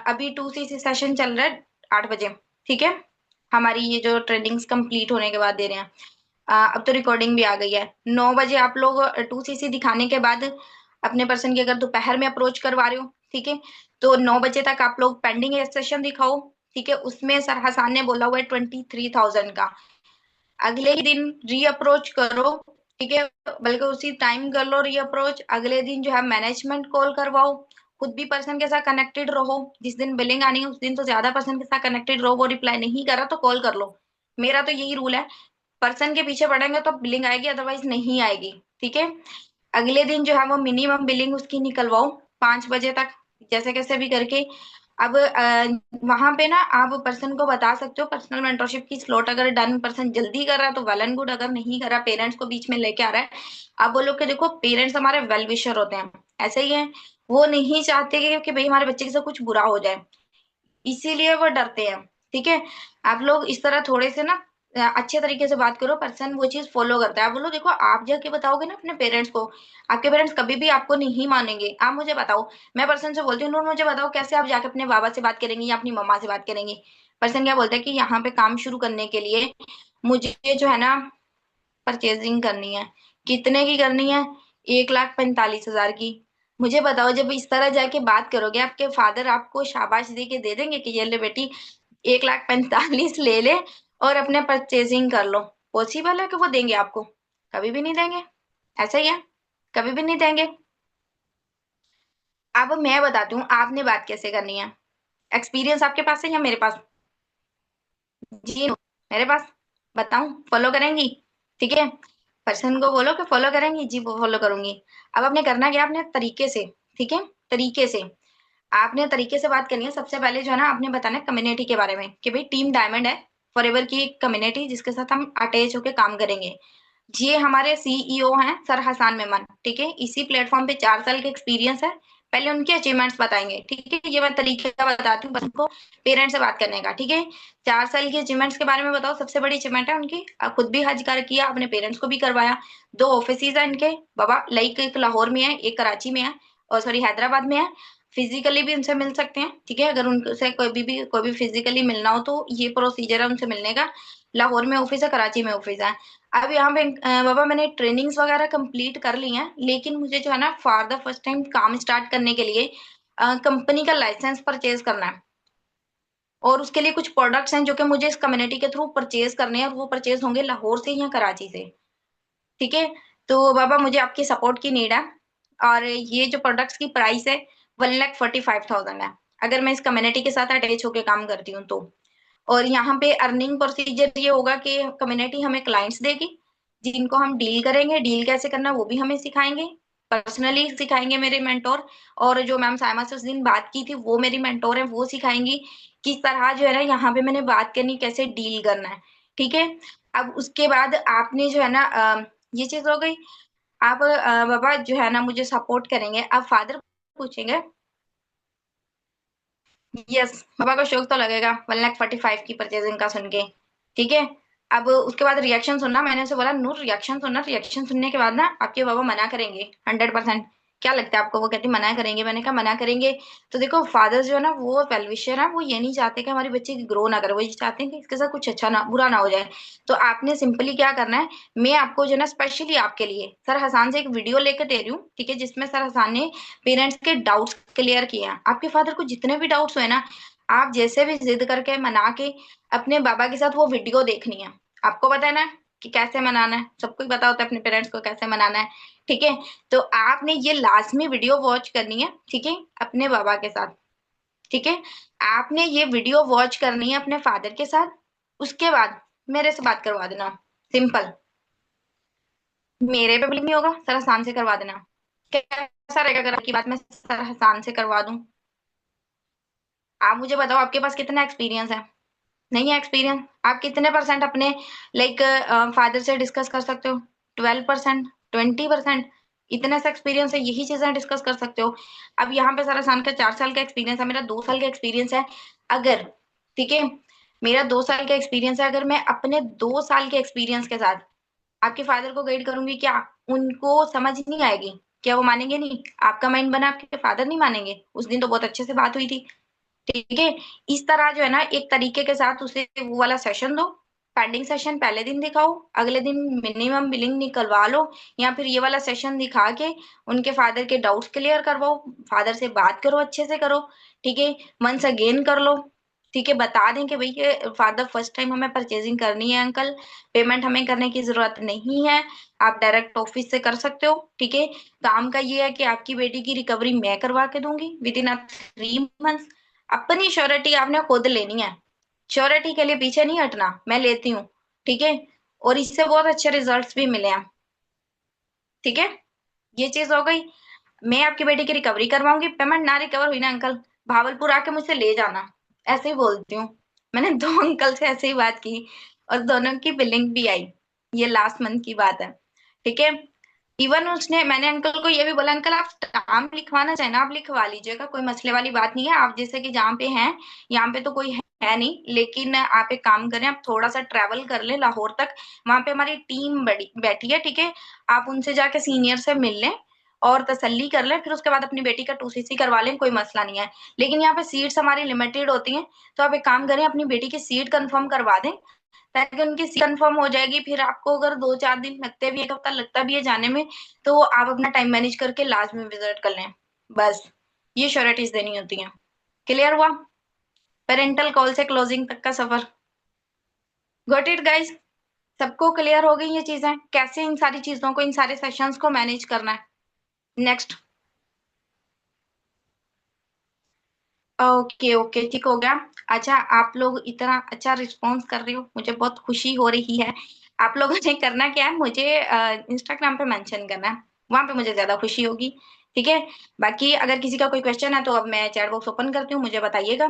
अभी 2cc सेशन चल रहा है 8 बजे, ठीक है, हमारी ये जो ट्रेनिंग्स कंप्लीट होने के बाद दे रहे हैं। अब तो रिकॉर्डिंग भी आ गई है। 9 बजे आप लोग 2cc दिखाने के बाद अपने पर्सन की अगर दोपहर में अप्रोच करवा रहे हो, ठीक है, तो 9 बजे तक आप लोग पेंडिंग सेशन दिखाओ, ठीक है। उसमें सर हसान ने बोला हुआ है 23,000 का। अगले ही दिन री अप्रोच करो, ठीक है, बल्कि उसी टाइम कर लो री अप्रोच। अगले दिन जो है मैनेजमेंट कॉल करवाओ, खुद भी पर्सन के साथ कनेक्टेड रहो। जिस दिन बिलिंग आनी है उस दिन तो ज्यादा पर्सन के साथ कनेक्टेड रहो, वो रिप्लाई नहीं कर रहा तो कॉल कर लो। मेरा तो यही रूल है, पर्सन के पीछे पड़ेंगे तो बिलिंग आएगी, अदरवाइज नहीं आएगी, ठीक है। अगले दिन जो है वो मिनिमम बिलिंग उसकी निकलवाओ 5 बजे तक, जैसे कैसे भी करके। अब वहां पे ना आप पर्सन को बता सकते हो पर्सनल मेंटरशिप की स्लॉट, अगर डन पर्सन जल्दी कर रहा है तो वेल एंड गुड, अगर नहीं कर रहा, पेरेंट्स को बीच में लेके आ रहा है, आप बोलो कि देखो पेरेंट्स हमारे वेल विशर होते हैं, ऐसे ही है, वो नहीं चाहते कि भाई हमारे बच्चे के साथ कुछ बुरा हो जाए, इसीलिए वो डरते हैं, ठीक है। आप लोग इस तरह थोड़े से ना अच्छे तरीके से बात करो, पर्सन वो चीज फॉलो करता है। आप बोलो देखो, आप जाके बताओगे ना अपने पेरेंट्स को, आपके पेरेंट्स कभी भी आपको नहीं मानेंगे। आप मुझे बताओ, मैं पर्सन से बोलती हूँ नूर मुझे बताओ कैसे आप जाके अपने बाबा से बात करेंगी या अपनी मम्मा से बात करेंगी? पर्सन क्या बोलता है कि यहाँ पे काम शुरू करने के लिए मुझे जो है ना परचेजिंग करनी है। कितने की करनी है? 1,45,000 की। मुझे बताओ, जब इस तरह जाके बात करोगे आपके फादर आपको शाबाश दे के दे देंगे कि ये ले बेटी 1,45,000 ले ले और अपने परचेजिंग कर लो? पॉसिबल है कि वो देंगे आपको? कभी भी नहीं देंगे, ऐसा ही है, कभी भी नहीं देंगे। अब मैं बताती हूँ आपने बात कैसे करनी है। एक्सपीरियंस आपके पास है या मेरे पास? जी मेरे पास, बताऊं फॉलो करेंगी? ठीक है, पर्सन को बोलो कि फॉलो करेंगी, जी वो फॉलो करूंगी। अब आपने करना क्या, अपने तरीके से, ठीक है, तरीके से आपने तरीके से बात करनी है। सबसे पहले जो है ना, आपने बताना है कम्युनिटी के बारे में कि भाई टीम डायमंड है फॉरएवर की कम्युनिटी, जिसके साथ हम अटैच होकर काम करेंगे। ये हमारे सीईओ हैं सर हसान मेमन, ठीक है, इसी प्लेटफॉर्म पे 4 साल का एक्सपीरियंस है। पहले उनके अचीवमेंट्स बताएंगे, ठीक है, ये मैं तरीका बताती हूँ बस उनको पेरेंट्स से बात करने का, ठीक है। 4 साल की अचीवमेंट्स के बारे में बताओ। सबसे बड़ी अचीवमेंट है उनकी, खुद भी हज कर किया, अपने पेरेंट्स को भी करवाया। 2 ऑफिस है इनके बाबा, लाइक एक लाहौर में है, एक कराची में है, और सॉरी हैदराबाद में है। फिजिकली भी उनसे मिल सकते हैं, ठीक है, अगर उनसे कोई भी फिजिकली मिलना हो तो ये प्रोसीजर है उनसे मिलने का। लाहौर में ऑफिस है, कराची में ऑफिस है। अब यहाँ पे बाबा मैंने ट्रेनिंग्स वगैरह कंप्लीट कर ली हैं, लेकिन मुझे जो है ना फॉर द फर्स्ट टाइम काम स्टार्ट करने के लिए कंपनी का लाइसेंस परचेज करना है। और उसके लिए कुछ प्रोडक्ट्स हैं जो कि मुझे इस कम्युनिटी के थ्रू परचेज करने हैं, और वो परचेज होंगे लाहौर से या कराची से, ठीक है। तो बाबा मुझे आपकी सपोर्ट की नीड है। और ये जो प्रोडक्ट्स की प्राइस है 1,45,000 है, अगर मैं इस कम्युनिटी के साथ अटैच होकर काम करती हूँ तो। और यहाँ पे अर्निंग प्रोसीजर ये होगा कि कम्युनिटी हमें क्लाइंट्स देगी, जिनको हम डील करेंगे, डील कैसे करना वो भी हमें सिखाएंगे, पर्सनली सिखाएंगे मेरे मेंटोर। और जो मैम साइमा से उस दिन बात की थी वो मेरी मेंटोर है, वो सिखाएंगी किस तरह जो है ना यहाँ पे मैंने बात करनी, कैसे डील करना है, ठीक है। अब उसके बाद आपने जो है ना ये चीज हो गई। आप बाबा जो है ना मुझे सपोर्ट करेंगे, आप फादर पूछेंगे। यस, पापा को शौक तो लगेगा 1,45,000 की परचेजिंग का सुन के, ठीक है। अब उसके बाद रिएक्शन सुनना, मैंने उसे बोला नूर रिएक्शन सुनना, रिएक्शन सुनने के बाद ना आपके बाबा मना करेंगे 100%। क्या लगता है आपको? वो कहती मना करेंगे। मैंने कहा मना करेंगे तो देखो फादर जो है ना वो वेल विशर है, वो ये नहीं चाहते कि हमारे बच्चे की ग्रो ना करे, वो ये चाहते हैं कि इसके साथ कुछ अच्छा ना बुरा ना हो जाए। तो आपने सिंपली क्या करना है, मैं आपको जो है ना स्पेशली आपके लिए सर हसान से एक वीडियो लेकर दे रही हूँ, ठीक है, जिसमें सर हसान ने पेरेंट्स के डाउट्स क्लियर किए हैं। आपके फादर को जितने भी डाउट्स हुए ना, आप जैसे भी जिद करके मना के अपने बाबा के साथ वो वीडियो देखनी है। आपको पता है ना कि कैसे मनाना है, सबको पता होता है अपने पेरेंट्स को कैसे मनाना है, ठीक है। तो आपने ये लाजमी वीडियो वॉच करनी है, ठीक है, अपने बाबा के साथ, ठीक है। आपने ये वीडियो वॉच करनी है अपने फादर के साथ। उसके बाद मेरे से बात करवा देना, सिंपल। मेरे पे बिलीव नहीं होगा, सर हसान से करवा देना। कैसा रहेगा अगर आपकी बात मैं सर हसान से करवा दूं? आप मुझे बताओ आपके पास कितना एक्सपीरियंस है? नहीं है एक्सपीरियंस? आप कितने परसेंट अपने लाइक फादर से डिस्कस कर सकते हो? 12%, 20%? इतने से एक्सपीरियंस है, यही चीजें डिस्कस कर सकते हो। अब यहाँ पे सर हसान का 4 साल का एक्सपीरियंस है, मेरा 2 साल का एक्सपीरियंस है। अगर, ठीक है, मेरा 2 साल का एक्सपीरियंस है, अगर मैं अपने 2 साल के एक्सपीरियंस के साथ आपके फादर को गाइड करूंगी, क्या उनको समझ नहीं आएगी? क्या वो मानेंगे नहीं? आपका माइंड बना, आपके फादर नहीं मानेंगे? उस दिन तो बहुत अच्छे से बात हुई थी, ठीक है। इस तरह जो है ना एक तरीके के साथ उसे वो वाला सेशन दो। पेंडिंग सेशन पहले दिन दिखाओ, अगले दिन मिनिमम बिलिंग निकलवा लो, या फिर ये वाला सेशन दिखा के उनके फादर के डाउट्स क्लियर करवाओ। फादर से बात करो, अच्छे से करो, ठीक है, वंस अगेन कर लो, ठीक है। बता दें कि भाई ये फादर फर्स्ट टाइम हमें परचेजिंग करनी है अंकल, पेमेंट हमें करने की जरूरत नहीं है, आप डायरेक्ट ऑफिस से कर सकते हो, ठीक है। काम का ये है कि आपकी बेटी की रिकवरी मैं करवा के दूंगी विद इन 3 मंथ्स। अपनी श्योरिटी आपने खुद लेनी है, श्योरिटी के लिए पीछे नहीं हटना, मैं लेती हूँ, ठीक है। और इससे बहुत अच्छे रिजल्ट्स भी मिले हैं, ठीक है। ये चीज हो गई। मैं आपकी बेटी की रिकवरी करवाऊंगी, पेमेंट ना रिकवर हुई ना अंकल, भावलपुर आके मुझसे ले जाना, ऐसे ही बोलती हूँ। मैंने दो अंकल से ऐसे ही बात की, और दोनों की बिलिंग भी आई, ये लास्ट मंथ की बात है, ठीक है। इवन उसने, मैंने अंकल को ये भी बोला अंकल आप स्टाम्प लिखवाना चाहे ना आप लिखवा लीजिएगा, कोई मसले वाली बात नहीं है। आप जैसे कि जहाँ पे हैं, यहाँ पे तो कोई है नहीं, लेकिन आप एक काम करें, आप थोड़ा सा ट्रेवल कर लें लाहौर तक, वहां पे हमारी टीम बड़ी बैठी है, ठीक है। आप उनसे जाके सीनियर से मिल लें और तसल्ली कर लें, फिर उसके बाद अपनी बेटी का 2cc करवा लें, कोई मसला नहीं है। लेकिन यहाँ पे सीट्स हमारी लिमिटेड होती हैं, तो आप एक काम करें, अपनी बेटी की सीट कंफर्म करवा दें, ताकि उनकी सीट कंफर्म हो जाएगी। फिर आपको अगर 2-4 दिन लगते भी, एक हफ्ता लगता भी है जाने में, तो आप अपना टाइम मैनेज करके लास्ट में विजिट कर लें, बस। ये श्योरिटीज देनी होती हैं। क्लियर हुआ? पेरेंटल कॉल से क्लोजिंग तक का सफर। Got it guys? सबको क्लियर हो गई ये चीजें, कैसे इन सारी चीजों को, इन सारे सेशंस को मैनेज करना है? नेक्स्ट। ओके ओके, ठीक हो गया। अच्छा, आप लोग इतना अच्छा रिस्पॉन्स कर रहे हो, मुझे बहुत खुशी हो रही है। आप लोगों ने करना क्या है, मुझे इंस्टाग्राम पे मेंशन करना है, वहां पे मुझे ज्यादा खुशी होगी। ठीक है। बाकी अगर किसी का कोई क्वेश्चन है तो अब मैं चैट बॉक्स ओपन करती हूँ, मुझे बताइएगा।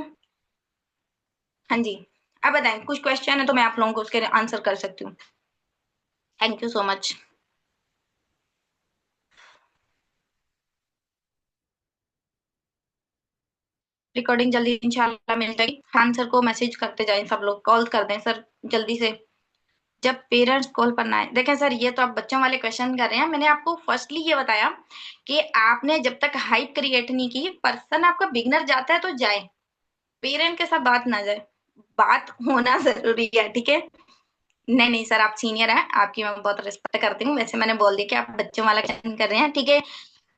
हाँ जी। अब बताएं, कुछ क्वेश्चन है तो मैं आप लोगों को उसके आंसर कर सकती हूँ। Thank you so much. Recording जल्दी इंशाल्लाह मिल जाएगी। खान सर को मैसेज करते जाएं, सब लोग कॉल कर दें सर जल्दी से। जब पेरेंट्स कॉल पर ना आए, देखें सर, ये तो आप बच्चों वाले क्वेश्चन कर रहे हैं। मैंने आपको फर्स्टली ये बताया कि आपने जब तक हाइप क्रिएट नहीं की, पर्सन आपका बिगनर जाता है तो जाए, पेरेंट के साथ बात ना जाए, बात होना जरूरी है। ठीक है। नहीं नहीं सर, आप सीनियर हैं, आपकी मैं बहुत रिस्पेक्ट करती हूँ। वैसे मैंने बोल दिया कि आप बच्चों वाला क्वेश्चन कर रहे हैं। ठीक है।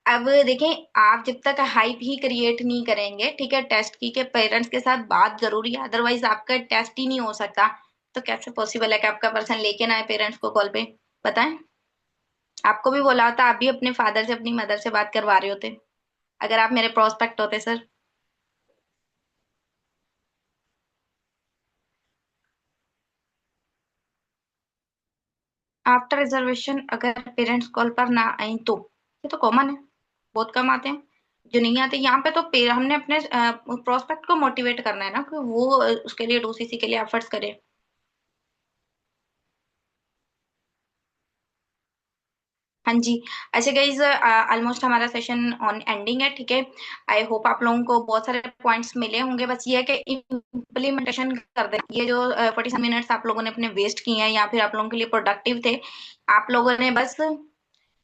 अब देखें, आप जब तक हाइप ही क्रिएट नहीं करेंगे, ठीक है, टेस्ट की के पेरेंट्स के साथ बात जरूरी है, अदरवाइज आपका टेस्ट ही नहीं हो सकता। तो कैसे पॉसिबल है कि आपका पर्सन लेके ना आए पेरेंट्स को कॉल पे? बताएं। आपको भी बोला होता, आप भी अपने फादर से अपनी मदर से बात करवा रहे होते, अगर आप मेरे प्रोस्पेक्ट होते सर। आफ्टर रिजर्वेशन अगर पेरेंट्स कॉल पर ना आए तो ये तो कॉमन है, बहुत कम आते हैं। जो नहीं आते यहाँ पे तो हमने अपने प्रोस्पेक्ट को मोटिवेट करना है ना, कि वो उसके लिए 2cc के लिए एफर्ट्स करे। हाँ जी। अच्छा गाइज, ऑलमोस्ट हमारा सेशन ऑन एंडिंग है। ठीक है। आई होप आप लोगों को बहुत सारे पॉइंट्स मिले होंगे। बस ये है कि इम्प्लीमेंटेशन कर दे। ये जो 47 मिनट्स आप लोगों ने अपने वेस्ट किए हैं या फिर आप लोगों के लिए प्रोडक्टिव थे, आप लोगों ने बस,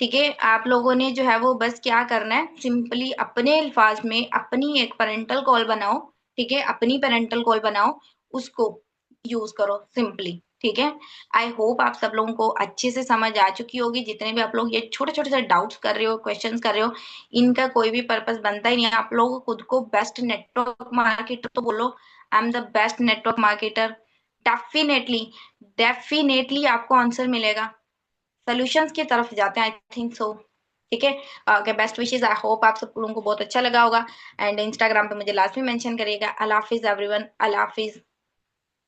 ठीक है, आप लोगों ने जो है वो बस क्या करना है, सिंपली अपने अल्फाज में अपनी एक पेरेंटल कॉल बनाओ। ठीक है, अपनी पेरेंटल कॉल बनाओ, उसको यूज करो सिंपली। ठीक है। आई होप आप सब लोगों को अच्छे से समझ आ चुकी होगी। जितने भी आप लोग ये छोटे छोटे से डाउट्स कर रहे हो, क्वेश्चंस कर रहे हो, इनका कोई भी पर्पस बनता ही नहीं है। आप लोग खुद को बेस्ट नेटवर्क मार्केटर तो बोलो, I am the best network marketer. Definitely, definitely आपको आंसर मिलेगा। सॉल्यूशंस की तरफ जाते हैं, आई थिंक सो। ठीक है। Okay, best wishes. I hope आप सब लोगों को बहुत अच्छा लगा होगा। एंड इंस्टाग्राम पे मुझे लास्ट में मेंशन करिएगा। अल्लाह हाफिज एवरीवन, अल्लाह हाफिज।